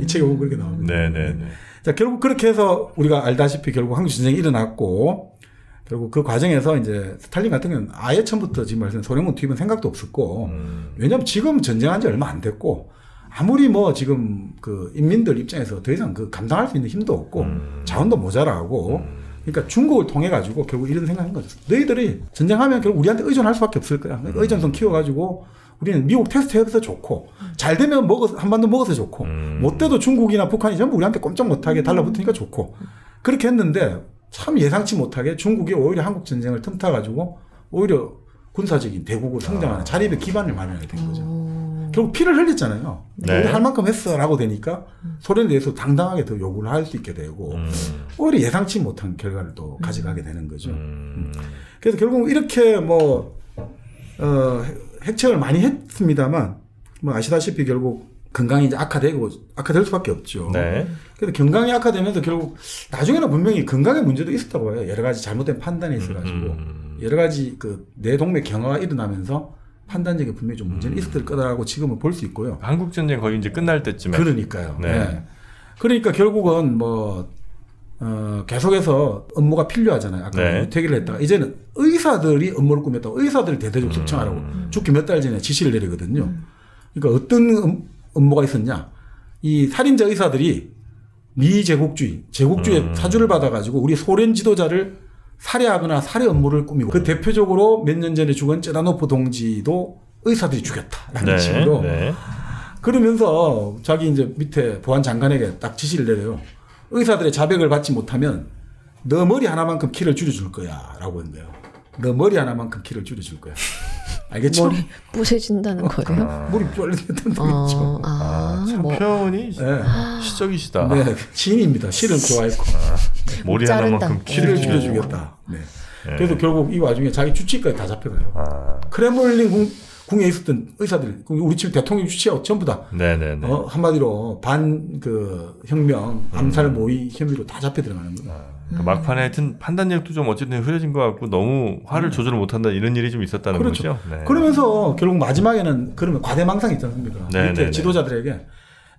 이 책에 보면 그렇게 나옵니다. 네네네. 자, 결국 그렇게 해서 우리가 알다시피 결국 한국 전쟁이 일어났고 결국 그 과정에서 이제 스탈린 같은 경우는 아예 처음부터 지금 말씀 소련군 투입은 생각도 없었고 왜냐하면 지금 전쟁한 지 얼마 안 됐고 아무리 뭐 지금 그 인민들 입장에서 더 이상 그 감당할 수 있는 힘도 없고 자원도 모자라고 그러니까 중국을 통해 가지고 결국 이런 생각한 거죠. 너희들이 전쟁하면 결국 우리한테 의존할 수밖에 없을 거야. 그러니까 의존성 키워가지고 우리는 미국 테스트해서 좋고 잘 되면 한반도 먹어서 좋고 못 돼도 중국이나 북한이 전부 우리한테 꼼짝 못하게 달라붙으니까 좋고 그렇게 했는데 참 예상치 못하게 중국이 오히려 한국 전쟁을 틈타가지고 오히려 군사적인 대국으로 성장하는 자립의 기반을 마련하게 된 거죠. 결국 피를 흘렸잖아요. 우리 할 만큼 했어라고 되니까 소련에 대해서 당당하게 더 요구를 할 수 있게 되고 오히려 예상치 못한 결과를 또 가져가게 되는 거죠. 그래서 결국 이렇게 뭐 핵체험을 많이 했습니다만 뭐 아시다시피 결국 건강이 이제 악화될 수밖에 없죠. 네. 그래서 건강이 악화되면서 결국 나중에는 분명히 건강의 문제도 있었다고 해요. 여러 가지 잘못된 판단이 있어가지고 여러 가지 그 뇌동맥 경화가 일어나면서 판단력에 분명히 좀 문제는 있었을 거라고 지금은 볼 수 있고요. 한국 전쟁 거의 이제 끝날 때쯤에. 그러니까요. 네. 그러니까 결국은 뭐 계속해서 업무가 필요하잖아요. 아까 유태기를 했다가 이제는 의사들이 업무를 꾸몄다고 의사들을 대대적으로 숙청하라고 죽기 몇 달 전에 지시를 내리거든요. 그러니까 어떤 업무가 있었냐? 이 살인자 의사들이 제국주의 사주를 받아가지고 우리 소련 지도자를 살해하거나 살해 업무를 꾸미고 그 대표적으로 몇 년 전에 죽은 쯔다노프 동지도 의사들이 죽였다라는 식으로 그러면서 자기 이제 밑에 보안 장관에게 딱 지시를 내려요. 의사들의 자백을 받지 못하면 너 머리 하나만큼 키를 줄여줄 거야 라고 했는데요. 너 머리 하나만큼 키를 줄여줄 거야. 알겠죠? 머리 부세진다는 거예요? 머리 쫄리겠다는 거죠. 참 표현이 시적이시다. 네, 시인입니다. 시를 좋아했고. 머리 하나만큼 키를 줄여주겠다. 네. 그래서 결국 이 와중에 자기 주치까지 다 잡혀가요. 크렘린궁 궁에 있었던 의사들, 우리 집 대통령 주치하고 전부 다 한마디로 혁명, 암살 모의 혐의로 다 잡혀 들어가는 거예요. 그러니까 막판에 하여튼 판단력도 좀 어쨌든 흐려진 것 같고 너무 화를 조절을 못한다 이런 일이 좀 있었다는 거죠. 네. 그러면서 결국 마지막에는 그러면 과대망상이 있지 않습니까? 이렇게 지도자들에게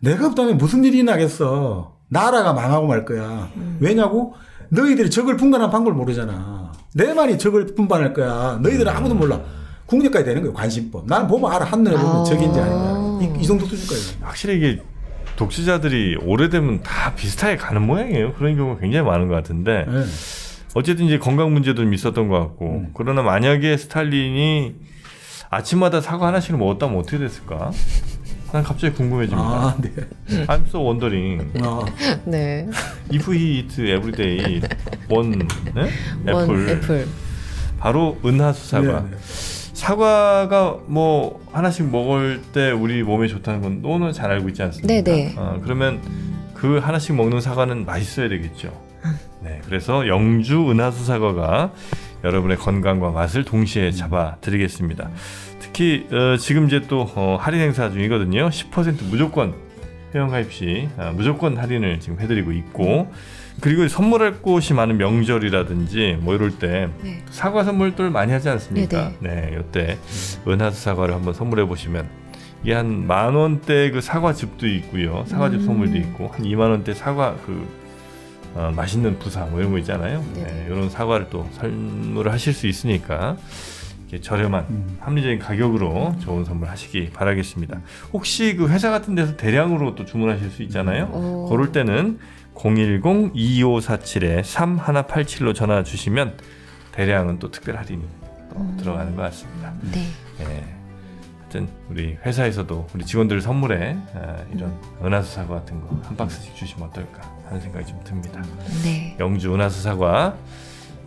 내가 없다면 무슨 일이 나겠어. 나라가 망하고 말 거야. 왜냐고? 너희들이 적을 분간한 방법을 모르잖아. 내만이 적을 분반할 거야. 너희들은 아무도 몰라. 국력까지 되는 거예요. 관심법. 나는 보면 알아. 한눈에 보면 적인지 아닌지. 이 정도 수준까지. 확실히 이게 독재자들이 오래되면 다 비슷하게 가는 모양이에요. 그런 경우가 굉장히 많은 것 같은데 어쨌든 이제 건강 문제도 좀 있었던 것 같고 그러나 만약에 스탈린이 아침마다 사과 하나씩을 먹었다면 어떻게 됐을까? 난 갑자기 궁금해집니다. 네. I'm so wondering. 네. If he eat every day one 애플. 바로 은하수 사과. 네. 사과가 뭐 하나씩 먹을 때 우리 몸에 좋다는 건 너는 잘 알고 있지 않습니까? 네네. 그러면 그 하나씩 먹는 사과는 맛있어야 되겠죠. 네, 그래서 영주 은하수 사과가 여러분의 건강과 맛을 동시에 잡아드리겠습니다. 특히 지금 이제 또 할인 행사 중이거든요. 10% 무조건 회원가입 시 무조건 할인을 지금 해드리고 있고 그리고 선물할 곳이 많은 명절이라든지 뭐 이럴 때 사과 선물들 많이 하지 않습니까? 네, 이때 은하수 사과를 한번 선물해 보시면 이게 한 10,000원대 그 사과즙도 있고요, 사과즙 선물도 있고 한 20,000원대 사과 맛있는 부사 뭐 이런 거 있잖아요. 네, 이런 사과를 또 선물을 하실 수 있으니까 이렇게 저렴한 합리적인 가격으로 좋은 선물 하시기 바라겠습니다. 혹시 그 회사 같은 데서 대량으로 또 주문하실 수 있잖아요. 그럴 때는 010-2547-3187로 전화 주시면 대량은 또 특별 할인이 또 들어가는 것 같습니다. 네. 하여튼 우리 회사에서도 우리 직원들 선물에 이런 은하수 사과 같은 거 한 박스씩 주시면 어떨까 하는 생각이 좀 듭니다. 네. 영주 은하수 사과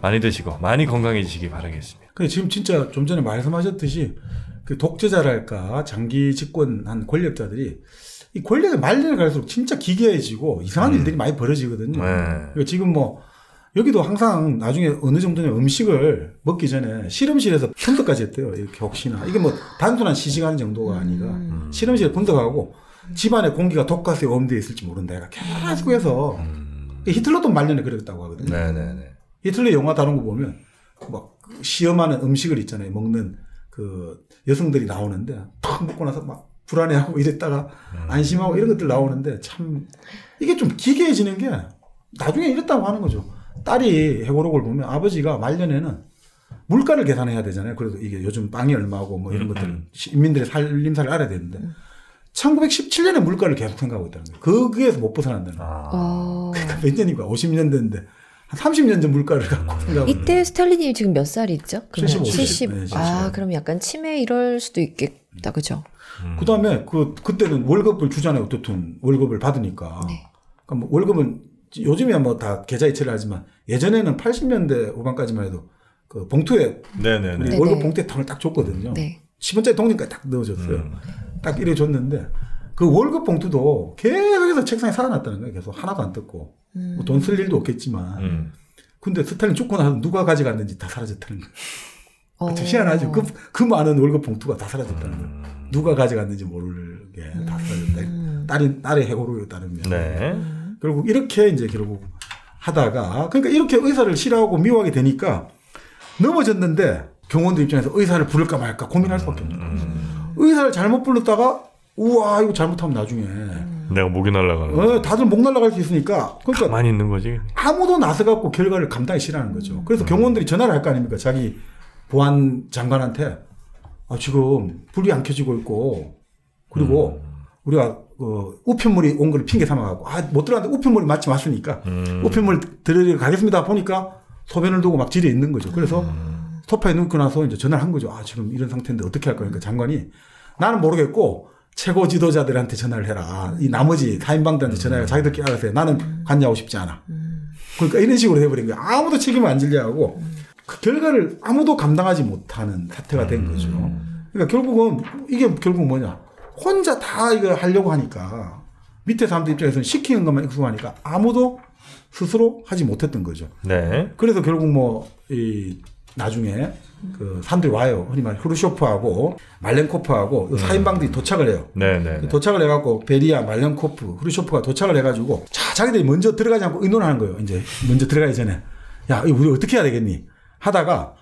많이 드시고 많이 건강해지시기 바라겠습니다. 근데 지금 진짜 좀 전에 말씀하셨듯이 그 독재자랄까 장기 집권한 권력자들이 이 권력의 말년에 갈수록 진짜 기괴해지고 이상한 일들이 많이 벌어지거든요. 그러니까 지금 뭐 여기도 항상 나중에 어느 정도는 음식을 먹기 전에 실험실에서 분석까지 했대요. 이렇게 혹시나 이게 뭐 단순한 시식하는 정도가 아니라 실험실에 분석하고 집안의 공기가 독가스에 오염되어 있을지 모른다. 얘가 계속해서 히틀러도 말년에 그랬다고 하거든요. 히틀러 영화 다룬 거 보면 막 시험하는 음식을 있잖아요. 먹는 그 여성들이 나오는데 탁 먹고 나서 막 불안해하고 이랬다가 안심하고 이런 것들 나오는데 참 이게 좀 기괴해지는 게 나중에 이랬다고 하는 거죠. 딸이 해고록을 보면 아버지가 말년에는 물가를 계산해야 되잖아요. 그래도 이게 요즘 빵이 얼마고 뭐 이런 것들 인민들의 살림살을 알아야 되는데 1917년에 물가를 계속 생각하고 있다는 거예요. 거기에서 못 벗어난다는 거예요. 그러니까 몇 년이고 50년 됐는데 한 30년 전 물가를 갖고 생각하고 이때 스탈린이 지금 몇 살이 있죠? 70. 네, 그럼 약간 치매 이럴 수도 있겠다. 그죠? 그다음에 그때는 월급을 주잖아요. 어떻든 월급을 받으니까. 그러니까 뭐 월급은 요즘이야 뭐 다 계좌이체를 하지만 예전에는 80년대 후반까지만 해도 그 봉투에 우리 월급 봉투에 딱 줬거든요. 10원짜리 동전까지 딱 넣어줬어요. 딱 이래 줬는데 그 월급 봉투도 계속해서 책상에 쌓아놨다는 거예요. 계속 하나도 안 뜯고 뭐 돈 쓸 일도 없겠지만 근데 스탈린 죽고 나서 누가 가져갔는지 다 사라졌다는 거예요. 참 희한하죠. 그 많은 월급 봉투가 다 사라졌다는 거예요. 누가 가져갔는지 모르게 다 사라졌다. 딸의 해고록에 따르면. 결국 이렇게 이제 결국 하다가 그러니까 이렇게 의사를 싫어하고 미워하게 되니까 넘어졌는데 경호원들 입장에서 의사를 부를까 말까 고민할 수밖에 없는 거예요. 의사를 잘못 불렀다가 우와 이거 잘못하면 나중에 내가 목이 날아가는 다들 목 날아갈 수 있으니까 그러니까 가만히 있는 거지. 아무도 나서갖고 결과를 감당이 싫어하는 거죠. 그래서 경호원들이 전화를 할 거 아닙니까? 자기 보안 장관한테 지금 불이 안 켜지고 있고 그리고 우리가 우편물이 온 걸 핑계 삼아갖고 못 들어갔는데 우편물이 마침 왔으니까 우편물 들으러 가겠습니다. 보니까 소변을 두고 막 지뢰 있는 거죠. 그래서 소파에 눕고 나서 이제 전화를 한 거죠. 지금 이런 상태인데 어떻게 할 거니까 그러니까 장관이 나는 모르겠고 최고 지도자들한테 전화를 해라. 이 나머지 사인방들한테 전화해라. 자기들끼리 알아서 해. 나는 관여하고 싶지 않아. 그러니까 이런 식으로 해버린 거예요. 아무도 책임을 안 지려고 하고 그 결과를 아무도 감당하지 못하는 사태가 된 거죠. 그러니까 결국은 이게 결국 뭐냐? 혼자 다 이거 하려고 하니까 밑에 사람들 입장에서는 시키는 것만 익숙하니까 아무도 스스로 하지 못했던 거죠. 네. 그래서 결국 뭐 이 나중에 그 사람들이 와요. 흔히 말해 후르쇼프하고 말렌코프하고 4인방들이 도착을 해요. 네네. 도착을 해갖고 베리아, 말렌코프, 후르쇼프가 도착을 해가지고 자 자기들이 먼저 들어가지 않고 의논하는 거예요. 이제 먼저 들어가기 전에 야 우리 어떻게 해야 되겠니? 하다가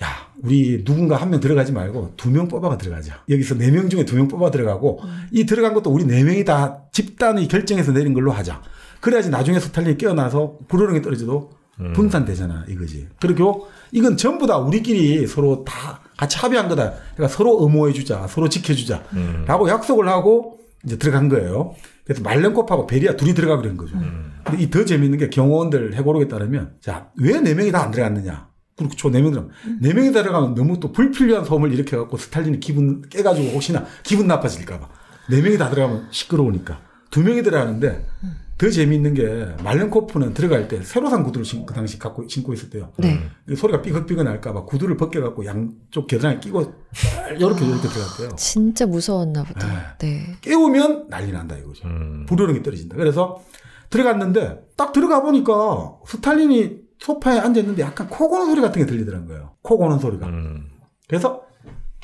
야 우리 누군가 한 명 들어가지 말고 2명 뽑아가 들어가자. 여기서 4명 중에 2명 뽑아 들어가고 이 들어간 것도 우리 4명이 다 집단이 결정해서 내린 걸로 하자. 그래야지 나중에 스탈린이 깨어나서 불호령이 떨어져도 분산되잖아 이거지. 그리고 이건 전부 다 우리끼리 서로 다 같이 합의한 거다. 그러니까 서로 엄호해주자, 서로 지켜주자라고 약속을 하고 이제 들어간 거예요. 그래서 말렌코프하고 베리아 둘이 들어가 그런 거죠. 근데 이 더 재밌는 게 경호원들 해고록에 따르면 자 왜 4명이 다 안 들어갔느냐? 그리고 저 4명 들어가면 4명이 들어가면 너무 또 불필요한 소음을 일으켜갖고 스탈린이 기분 깨가지고 혹시나 기분 나빠질까봐 4명이 다 들어가면 시끄러우니까 2명이 들어가는데. 더 재미있는 게 말렌코프는 들어갈 때 새로 산 구두를 그 당시 갖고 신고 있었대요. 네. 소리가 삐걱삐걱 날까봐 구두를 벗겨갖고 양쪽 겨드랑이에 끼고 이렇게 들어갔대요. 진짜 무서웠나 보다. 네. 깨우면 난리 난다 이거죠. 불호령이 떨어진다. 그래서 들어갔는데 딱 들어가 보니까 스탈린이 소파에 앉아있는데 약간 코 고는 소리 같은 게 들리더란 거예요. 코 고는 소리가. 그래서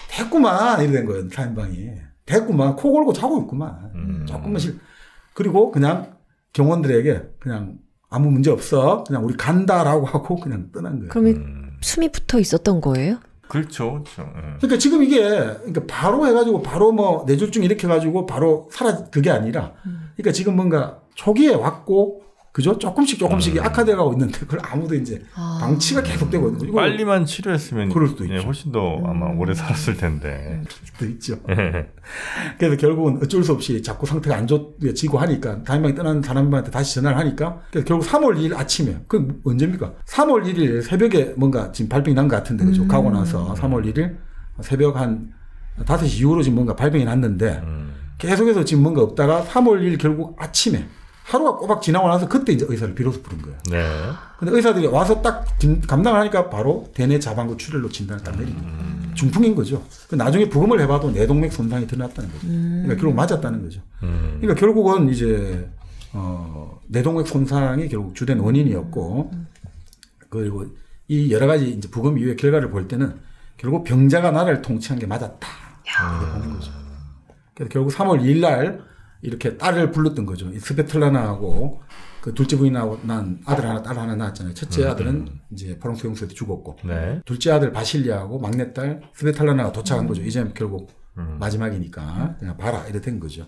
됐구만 이래 된 거예요. 사인방이. 됐구만 코 골고 자고 있구만. 조금만 그리고 그냥 경원들에게 그냥 아무 문제 없어. 그냥 우리 간다라고 하고 그냥 떠난 거예요. 그러면 숨이 붙어 있었던 거예요? 그렇죠. 그러니까 지금 이게 그러니까 바로 해가지고 바로 뭐 뇌졸중 이렇게 해가지고 바로 그게 아니라 그러니까 지금 뭔가 초기에 왔고 그죠? 조금씩 악화돼가고 있는데 그걸 아무도 이제 방치가 계속되고 있는 거죠. 빨리만 치료했으면 그럴 수도 있죠. 훨씬 더 아마 오래 살았을 텐데. 수도 있죠. 그래서 결국은 어쩔 수 없이 자꾸 상태가 안 좋아지고 하니까 다행히 떠난 사람한테 다시 전화를 하니까 그래서 결국 3월 2일 아침에 그 언제입니까? 3월 1일 새벽에 뭔가 지금 발병이 난 것 같은데 그죠? 가고 나서 3월 1일 새벽 한 5시 이후로 지금 뭔가 발병이 났는데 계속해서 지금 뭔가 없다가 3월 1일 결국 아침에 하루가 꼬박 지나고 나서 그때 이제 의사를 비로소 부른 거예요. 네. 근데 의사들이 와서 딱 감당을 하니까 바로 대뇌 자반구 출혈로 진단을 딱 내린 거예요. 중풍인 거죠. 나중에 부검을 해봐도 뇌동맥 손상이 드러났다는 거죠. 그러니까 결국 맞았다는 거죠. 그러니까 결국은 이제 뇌동맥 손상이 결국 주된 원인이었고 그리고 이 여러 가지 이제 부검 이후의 결과를 볼 때는 결국 병자가 나라를 통치한 게 맞았다. 이렇게 보는 거죠. 그래서 결국 3월 2일 날 이렇게 딸을 불렀던 거죠. 스베틀라나하고 그 둘째 부인하고 난 아들 하나, 딸 하나 낳았잖아요. 첫째 아들은 이제 포롱 소용소에서 죽었고, 네. 둘째 아들 바실리아하고 막내딸 스베틀라나가 도착한 거죠. 이제 결국 마지막이니까 그냥 봐라 이래 된 거죠.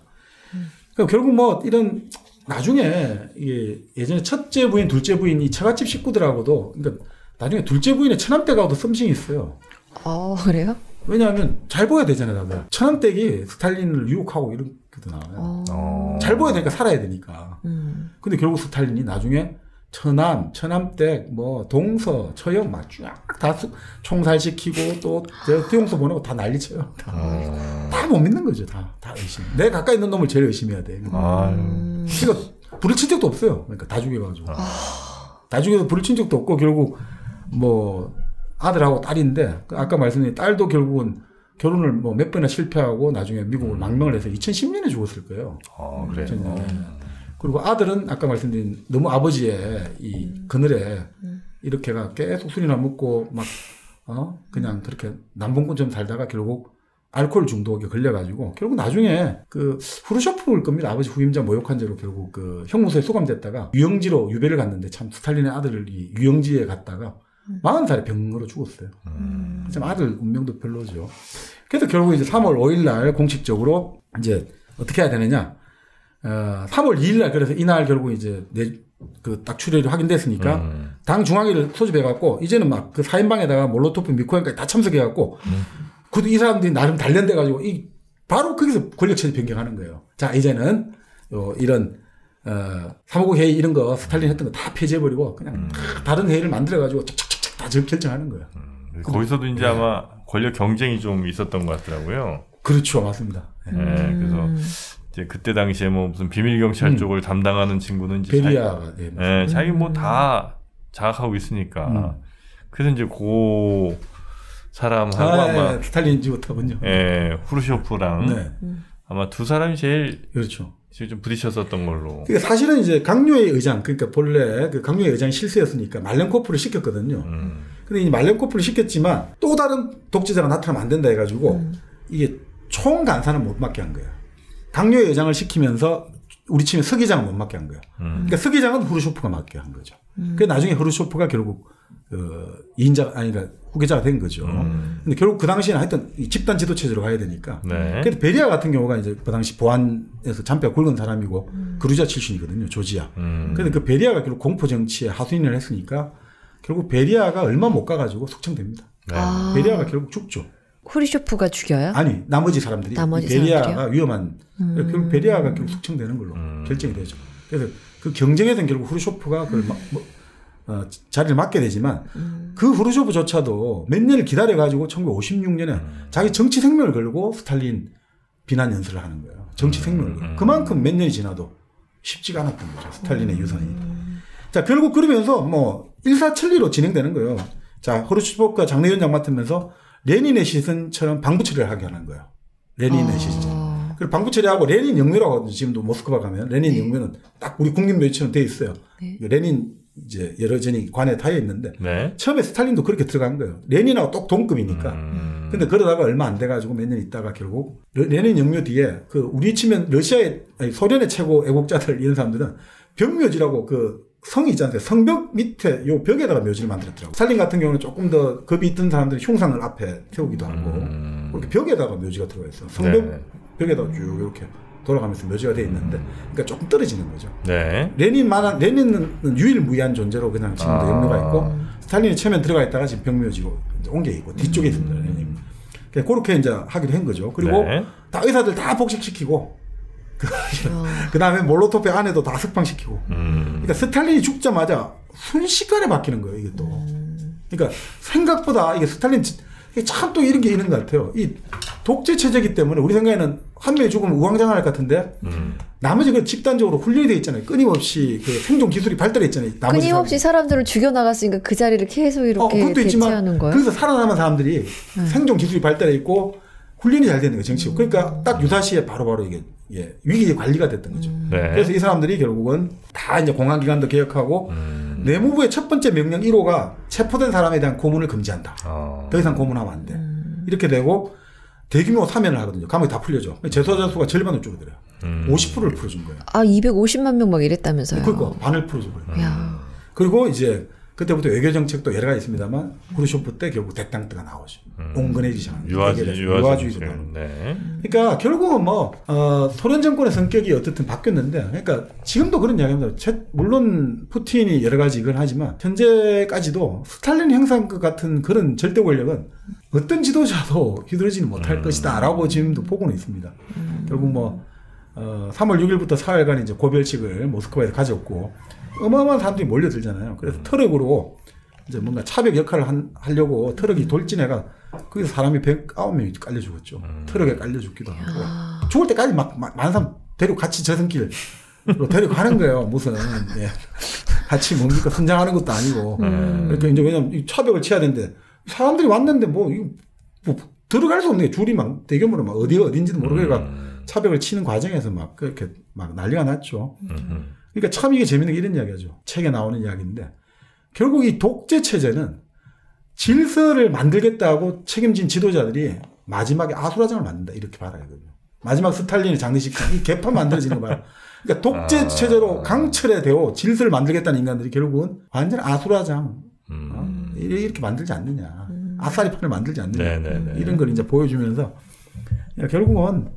그러니까 결국 뭐 이런 나중에 이게 예전에 첫째 부인, 둘째 부인 이 처갓집 식구들하고도 그러니까 나중에 둘째 부인의 처남댁하고도 썸씽이 있어요. 그래요? 왜냐하면 잘 보여야 되잖아요, 다들. 처남댁이 스탈린을 유혹하고 이렇게도 나와요. 잘 보여야 되니까 살아야 되니까. 근데 결국 스탈린이 나중에 처남댁, 뭐, 동서, 처형 막 쫙 다 총살시키고 또 대용서 보내고 다 난리쳐요. 다 못 믿는 거죠, 다 의심. 내 가까이 있는 놈을 제일 의심해야 돼. 그러니까 불을 친 적도 없어요. 그러니까 다 죽여가지고. 다 죽여서 불을 친 적도 없고 결국 뭐, 아들하고 딸인데 아까 말씀드린 딸도 결국은 결혼을 뭐 몇 번이나 실패하고 나중에 미국을 망명을 해서 2010년에 죽었을 거예요. 그래요. 2010년에. 그리고 아들은 아까 말씀드린 너무 아버지의 이 그늘에 이렇게가 계속 술이나 먹고 막 그냥 그렇게 남봉꾼처럼 살다가 결국 알코올 중독에 걸려가지고 결국 나중에 그 후르쇼프일 겁니다. 아버지 후임자 모욕한 죄로 결국 그 형무소에 수감됐다가 유영지로 유배를 갔는데 참 스탈린의 아들이 유영지에 갔다가 40살에 병으로 죽었어요. 참 아들 운명도 별로죠. 그래서 결국 이제 3월 5일 날 공식적으로 이제 어떻게 해야 되느냐. 3월 2일 날 그래서 이날 결국 이제 그 딱 출혈이 확인됐으니까 당 중앙위를 소집해갖고 이제는 막 그 4인방에다가 몰로토프 미코엔까지 다 참석해갖고 이 사람들이 나름 단련돼가지고 바로 거기서 권력체제 변경하는 거예요. 자, 이제는 이런 3.5국 회의 이런 거 스탈린 했던 거 다 폐지해버리고 그냥 다른 회의를 만들어가지고 착착착착 다 결정하는 거예요. 거기서도 이제 아마 권력 경쟁이 좀 있었던 것 같더라고요. 그렇죠. 맞습니다. 네, 그래서 이제 그때 당시에 뭐 무슨 비밀 경찰 쪽을 담당하는 친구는 이제 베리아가 자기 뭐 다 장악하고 있으니까 그래서 이제 그 사람하고 아마 스탈린 지구타군요. 예, 후르쇼프랑 아마 두 사람이 제일 그렇죠. 좀 부딪혔었던 걸로. 그러니까 사실은 이제 강요의 의장, 그러니까 본래 그 강요의 의장이 실세였으니까 말렌코프를 시켰거든요. 근데 이 말렌코프를 시켰지만 또 다른 독재자가 나타나면 안 된다 해가지고 이게 총 간사는 못 맡게 한 거예요. 강요의 의장을 시키면서 우리 치면 서기장은 못 맡게 한 거예요. 그러니까 서기장은 후르쇼프가 맡게 한 거죠. 그 나중에 후르쇼프가 결국 그러니까 후계자가 된 거죠. 근데 결국 그 당시에는 하여튼 집단 지도 체제로 가야 되니까. 네. 근데 베리아 같은 경우가 이제 그 당시 보안에서 잔뼈가 굵은 사람이고 그루지아 출신이거든요. 조지아. 근데 그 베리아가 결국 공포 정치에 하수인을 했으니까 결국 베리아가 얼마 못 가가지고 숙청됩니다. 네. 베리아가 결국 죽죠. 후르쇼프가 죽여요? 아니 나머지 사람들이 베리아가 위험한 결국 베리아가 결국 숙청되는 걸로 결정이 되죠. 그래서 그 경쟁에서는 결국 후르쇼프가 그걸 자리를 맡게 되지만 그 후르쇼프조차도 몇 년을 기다려가지고 1956년에 자기 정치 생명을 걸고 스탈린 비난 연설을 하는 거예요. 정치 생명을 걸고. 그만큼 몇 년이 지나도 쉽지가 않았던 거죠. 스탈린의 유선이. 자, 결국 그러면서 뭐 일사천리로 진행되는 거예요. 자, 후르쇼프가 장례위원장 맡으면서 레닌의 시선처럼 방부 처리를 하게 하는 거예요. 레닌의 시선. 그리고 방부 처리하고 레닌 영묘라고 하거든요. 지금도 모스크바 가면 레닌 영묘는 딱 우리 국민묘지처럼 돼 있어요. 레닌 이제 여러 전이 관에 타여 있는데 처음에 스탈린도 그렇게 들어간 거예요. 레닌하고 똑 동급이니까. 근데 그러다가 얼마 안 돼가지고 몇 년 있다가 결국 레닌 영묘 뒤에 그 우리 치면 소련의 최고 애국자들 이런 사람들은 벽묘지라고 그 성이 있지 않습니까? 성벽 밑에 요 벽에다가 묘지를 만들었더라고요. 스탈린 같은 경우는 조금 더 겁이 있던 사람들이 흉상을 앞에 세우기도 하고 그렇게 벽에다가 묘지가 들어가 있어요. 성벽 벽에다가 쭉 이렇게 돌아가면서 묘지가 돼 있는데 그러니까 조금 떨어지는 거죠. 네. 레닌은 유일무이한 존재로 그냥 지금도 영묘가 있고 스탈린이 처음에 들어가 있다가 지금 벽묘지로 옮겨 있고 뒤쪽에 있습니다. 레닌. 그렇게 이제 하기로 한 거죠. 그리고 다 의사들 다 복직시키고 그 다음에 몰로토프 안에도 다 석방시키고. 그러니까 스탈린이 죽자마자 순식간에 바뀌는 거예요, 이게 또. 그러니까 생각보다 이게 스탈린 참 또 이런 게 있는 것 같아요. 이 독재 체제이기 때문에 우리 생각에는 한 명이 죽으면 우왕좌왕할 것 같은데 나머지 그 집단적으로 훈련이 돼 있잖아요. 끊임없이 그 생존 기술이 발달해 있잖아요. 끊임없이 사람들을 죽여나갔으니까 그 자리를 계속 이렇게 대체하는 거예요. 그래서 살아남은 사람들이 생존 기술이 발달해 있고 훈련이 잘 되는 거예요, 정치고. 그러니까 딱 유사시에 바로바로 이게 위기 관리가 됐던 거죠. 그래서 이 사람들이 결국은 다 이제 공안기관도 개혁하고 내무부의 첫 번째 명령 1호가 체포된 사람에 대한 고문을 금지한다. 더 이상 고문하면 안 돼. 이렇게 되고 대규모 사면을 하거든요. 감옥이 다 풀려져. 재소자 수가 절반으로 줄어들어요. 50%를 풀어준 거예요. 250만 명 막 이랬다면서요. 그러니까 반을 풀어준 거예요. 그리고 이제 그때부터 외교 정책도 여러 가지 있습니다만 후르쇼프 때 결국 대땅뜨가 나오죠. 온건해지잖아요. 유화주의가 나오는. 그러니까 결국은 뭐 소련 정권의 성격이 어떻든 바뀌었는데, 그러니까 지금도 그런 이야기입니다. 물론 푸틴이 여러 가지 이걸 하지만 현재까지도 스탈린 형상 같은 그런 절대 권력은 어떤 지도자도 휘두르지는 못할 것이다라고 지금도 보고는 있습니다. 결국 뭐 3월 6일부터 4일간 이제 고별식을 모스크바에서 가졌고. 어마어마한 사람들이 몰려들잖아요. 그래서 트럭으로 이제 뭔가 차벽 역할을 하려고 트럭이 돌진해가 거기서 사람이 109명이 깔려 죽었죠. 트럭에 깔려 죽기도 하고. 죽을 때까지 많은 사람 데리고 같이 저승길로 데리고 가는 거예요. 무슨, 같이 뭡니까 선장하는 것도 아니고. 그러니까 이제 왜냐면 차벽을 치야 되는데 사람들이 왔는데 뭐 들어갈 수 없는 게 줄이 막 대규모로 막 어딘지도 모르게 차벽을 치는 과정에서 막 그렇게 막 난리가 났죠. 그러니까 참 이게 재밌는 게 이런 이야기죠. 책에 나오는 이야기인데 결국 이 독재 체제는 질서를 만들겠다고 책임진 지도자들이 마지막에 아수라장을 만든다 이렇게 봐야 되거든요. 마지막 스탈린의 장례식장 이 개판 만들어지는 거 봐요. 그러니까 독재 체제로 강철에 대어 질서를 만들겠다는 인간들이 결국은 완전 아수라장 이렇게 만들지 않느냐. 아싸리판을 만들지 않느냐. 이런 걸 이제 보여주면서 결국은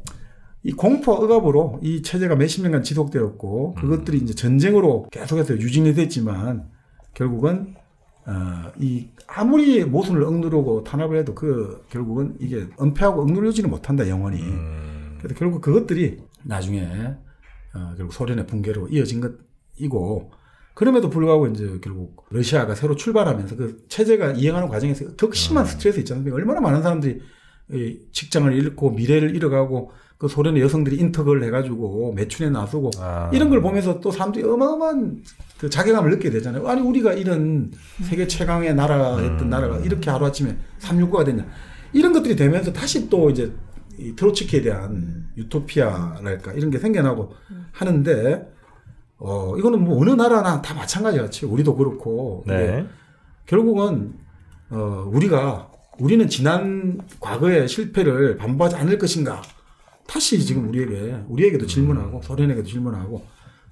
이 공포 억압으로 이 체제가 몇십 년간 지속되었고 그것들이 이제 전쟁으로 계속해서 유진이 됐지만 결국은 이 아무리 모순을 억누르고 탄압을 해도 결국은 이게 은폐하고 억누르지는 못한다 영원히. 그래서 결국 그것들이 나중에 결국 소련의 붕괴로 이어진 것이고 그럼에도 불구하고 이제 결국 러시아가 새로 출발하면서 그 체제가 이행하는 과정에서 극심한 스트레스 있잖아요. 얼마나 많은 사람들이 직장을 잃고 미래를 잃어가고 그 소련의 여성들이 인터걸 해가지고 매춘에 나서고 이런 걸 보면서 또 사람들이 어마어마한 그 자괴감을 느끼게 되잖아요. 아니 우리가 이런 세계 최강의 나라였던 나라가 이렇게 하루아침에 369가 됐냐. 이런 것들이 되면서 다시 또 이제 이 트로츠키에 대한 유토피아랄까 이런 게 생겨나고 하는데 이거는 뭐 어느 나라나 다 마찬가지 같이 우리도 그렇고 네. 결국은 우리는 지난 과거의 실패를 반복하지 않을 것인가 다시 지금 우리에게도 질문하고 소련에게도 질문하고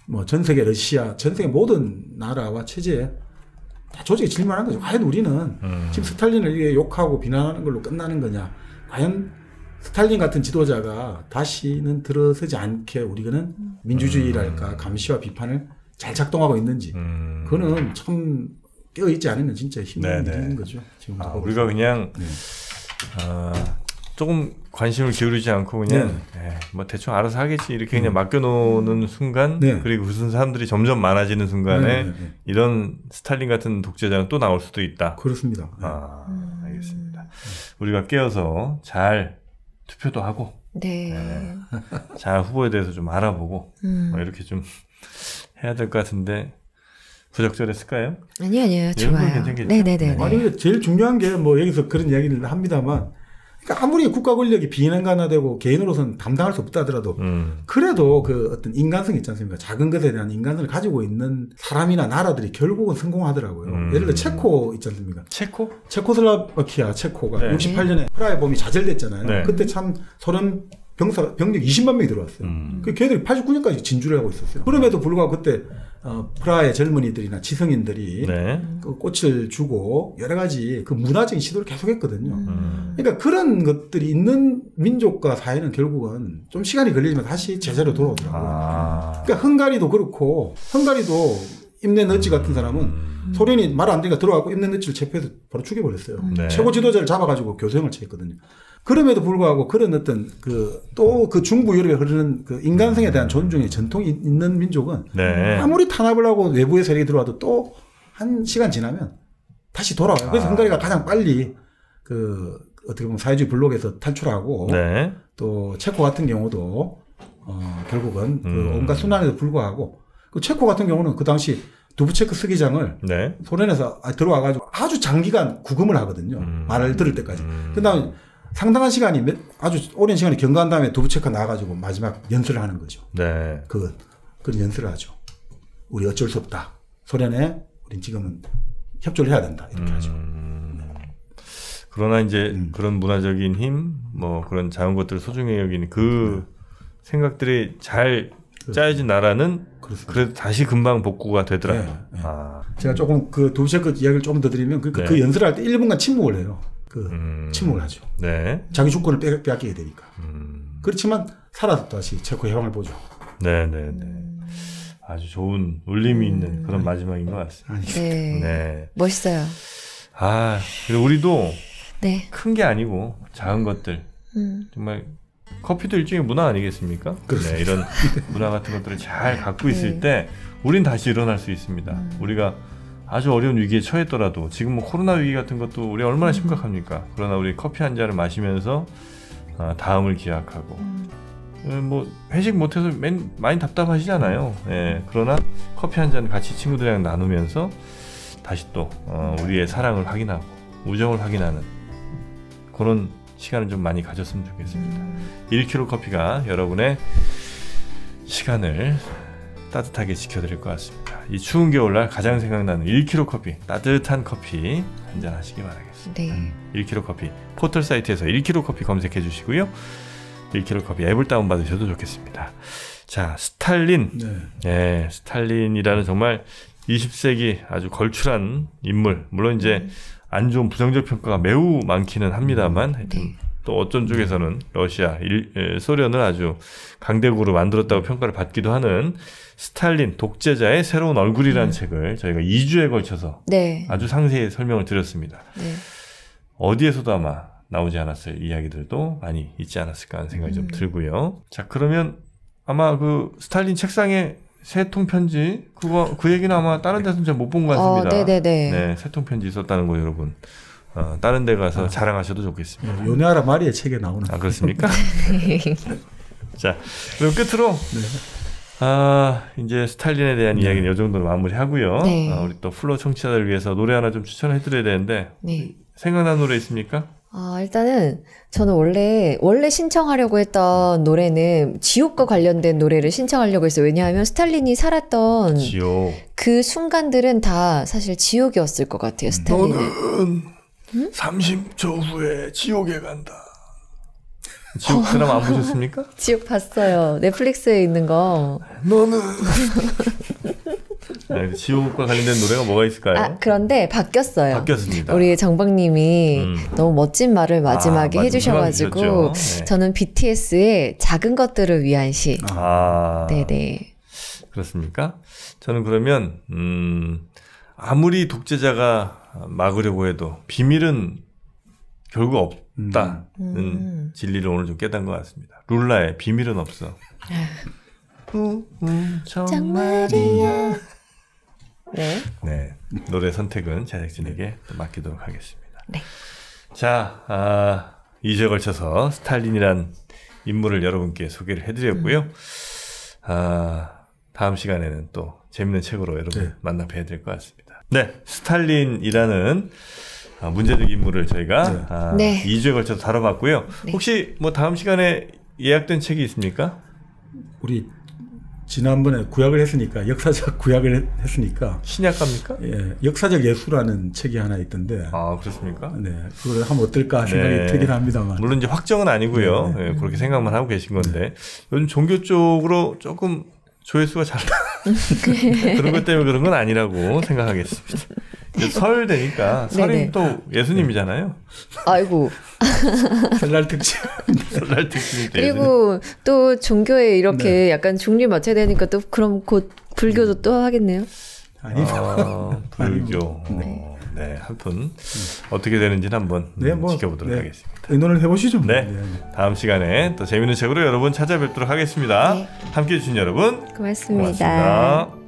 뭐 전 세계 러시아 전 세계 모든 나라와 체제에 다 조직에 질문하는 거죠. 과연 우리는 지금 스탈린을 욕하고 비난하는 걸로 끝나는 거냐. 과연 스탈린 같은 지도자가 다시는 들어서지 않게 우리는 민주주의랄까 감시와 비판을 잘 작동하고 있는지 그거는 참 깨어있지 않으면 진짜 힘든 일인 거죠. 지금 우리가 그냥 조금 관심을 기울이지 않고 그냥 뭐 대충 알아서 하겠지 이렇게 그냥 맡겨놓는 순간 그리고 무슨 사람들이 점점 많아지는 순간에 이런 스탈린 같은 독재자는 또 나올 수도 있다. 그렇습니다. 알겠습니다. 우리가 깨어서 잘 투표도 하고 잘 후보에 대해서 좀 알아보고 뭐 이렇게 좀 해야 될 것 같은데 부적절했을까요? 아니요. 좋아요. 네네네. 아니 제일 중요한 게 뭐 여기서 그런 이야기를 합니다만 그러니까 아무리 국가 권력이 비인간화되고 개인으로서는 감당할 수 없다 하더라도 그래도 그 어떤 인간성 있지 않습니까? 작은 것에 대한 인간성을 가지고 있는 사람이나 나라들이 결국은 성공하더라고요. 예를 들어 체코 있지 않습니까? 체코슬라바키아 체코가 68년에 프라하의 봄이 좌절됐잖아요. 그때 참 소련 병력 20만 명이 들어왔어요. 그 걔들이 89년까지 진주를 하고 있었어요. 그럼에도 불구하고 그때 프라하의 젊은이들이나 지성인들이 그 꽃을 주고 여러 가지 그 문화적인 시도를 계속했거든요. 그러니까 그런 것들이 있는 민족과 사회는 결국은 좀 시간이 걸리지만 다시 제자리로 돌아오더라고요. 그러니까 헝가리도 그렇고 헝가리도 임레너치 같은 사람은 소련이 말 안 되니까 들어가고 임레너치를 체포해서 바로 죽여버렸어요. 최고 지도자를 잡아가지고 교수형을 처했거든요. 그럼에도 불구하고 그런 어떤 또 그 중부 유럽에 흐르는 그 인간성에 대한 존중의 전통이 있는 민족은 아무리 탄압을 하고 외부의 세력이 들어와도 또 한 시간 지나면 다시 돌아와요. 그래서 헝가리가 가장 빨리 어떻게 보면 사회주의 블록에서 탈출하고 또 체코 같은 경우도 결국은 온갖 순환에도 불구하고 그 체코 같은 경우는 그 당시 두부체크 스키장을 소련에서 들어와가지고 아주 장기간 구금을 하거든요. 말을 들을 때까지. 그다음에 상당한 시간이 아주 오랜 시간이 경과한 다음에 두부체크가 나와가지고 마지막 연설을 하는 거죠. 그런 연설을 하죠. 우리 어쩔 수 없다. 소련에 우린 지금은 협조를 해야 된다. 이렇게 하죠. 그러나 이제 그런 문화적인 힘, 뭐 그런 작은 것들을 소중히 여기는 그 생각들이 잘 짜여진 나라는 그래도 다시 금방 복구가 되더라고요. 제가 조금 그 두부체크 이야기를 조금 더 드리면 그 연설을 할 때 1분간 침묵을 해요. 침묵을 하죠. 자기 주권을 빼앗기게 되니까. 그렇지만 살아서 다시 체코 해방을 보죠. 아주 좋은 울림이 있는 그런 마지막인 것 같습니다. 멋있어요. 그리고 우리도 큰 게 아니고 작은 것들 정말 커피도 일종의 문화 아니겠습니까? 이런 문화 같은 것들을 잘 갖고 있을 때 우린 다시 일어날 수 있습니다. 우리가 아주 어려운 위기에 처했더라도 지금 뭐 코로나 위기 같은 것도 우리 얼마나 심각합니까? 그러나 우리 커피 한 잔을 마시면서 다음을 기약하고 뭐 회식 못해서 많이 답답하시잖아요. 그러나 커피 한 잔 같이 친구들이랑 나누면서 다시 또 우리의 사랑을 확인하고 우정을 확인하는 그런 시간을 좀 많이 가졌으면 좋겠습니다. 1kg 커피가 여러분의 시간을 따뜻하게 지켜드릴 것 같습니다. 이 추운 겨울날 가장 생각나는 1kg 커피, 따뜻한 커피 한잔 하시기 바라겠습니다. 1kg 커피 포털 사이트에서 1kg 커피 검색해 주시고요. 1kg 커피 앱을 다운받으셔도 좋겠습니다. 자, 스탈린. 스탈린이라는 정말 20세기 아주 걸출한 인물. 물론 이제 안 좋은 부정적 평가가 매우 많기는 합니다만 하여튼 또 어떤 쪽에서는 러시아, 소련을 아주 강대국으로 만들었다고 평가를 받기도 하는 스탈린 독재자의 새로운 얼굴이라는 책을 저희가 2주에 걸쳐서 아주 상세히 설명을 드렸습니다. 어디에서도 아마 나오지 않았을 이야기들도 많이 있지 않았을까 하는 생각이 좀 들고요. 자, 그러면 아마 그 스탈린 책상에 세 통 편지 그 얘기는 아마 다른 데서는 잘 못 본 것 같습니다. 세 통 편지 있었다는 거 여러분 다른 데 가서 자랑하셔도 좋겠습니다. 요네하라 마리의 책에 나오는. 아, 그렇습니까? 자, 그럼 끝으로 이제 스탈린에 대한 이야기는 이 정도로 마무리하고요. 네. 우리 또 플로 청취자들 위해서 노래 하나 좀 추천해 드려야 되는데 네. 생각난 노래 있습니까? 일단은 저는 원래 신청하려고 했던 노래는 지옥과 관련된 노래를 신청하려고 했어요. 왜냐하면 스탈린이 살았던 지옥. 그 순간들은 다 사실 지옥이었을 것 같아요. 스탈린은. 너는 30초 후에 지옥에 간다. 지옥 드라마 안 보셨습니까? 지옥 봤어요. 넷플릭스에 있는 거. 너는 지옥과 관련된 노래가 뭐가 있을까요? 그런데 바뀌었어요. 바뀌었습니다. 우리 정박님이 너무 멋진 말을 마지막에 해주셔가지고 네. 저는 BTS의 작은 것들을 위한 시. 네네. 그렇습니까? 저는 그러면 아무리 독재자가 막으려고 해도 비밀은 결국 없다는 진리를 오늘 좀 깨달은 것 같습니다. 룰라의 비밀은 없어. 정말이야. 네. 노래 선택은 제작진에게 맡기도록 하겠습니다. 네. 자, 2주에 걸쳐서 스탈린이란 인물을 여러분께 소개를 해드렸고요. 다음 시간에는 또 재밌는 책으로 여러분 만나 뵈야 될 것 같습니다. 네, 스탈린이라는 문제적 인물을 저희가 2주에 걸쳐서 다뤄봤고요. 네. 혹시 뭐 다음 시간에 예약된 책이 있습니까? 우리 지난번에 구약을 했으니까 역사적 구약을 했으니까 신약갑니까? 예, 역사적 예수라는 책이 하나 있던데. 아, 그렇습니까? 네, 그걸 하면 어떨까 생각이 들긴 합니다만. 물론 이제 확정은 아니고요. 네, 그렇게 생각만 하고 계신 건데 요즘 종교 쪽으로 조금 조회수가 잘 그런 것 때문에 그런 건 아니라고 생각하겠습니다. 설 되니까 설이 또 예수님이잖아요. 아이고. 설날 특집. 설날 특집이 그리고 또 종교에 이렇게 약간 중립 맞춰야 되니까 또 그럼 곧 불교도 또 하겠네요. 아니다. 불교. 네, 한푼 어떻게 되는지는 한번 지켜보도록 하겠습니다. 의논을 해보시죠. 네, 다음 시간에 또 재밌는 책으로 여러분 찾아뵙도록 하겠습니다. 함께해 주신 여러분 고맙습니다.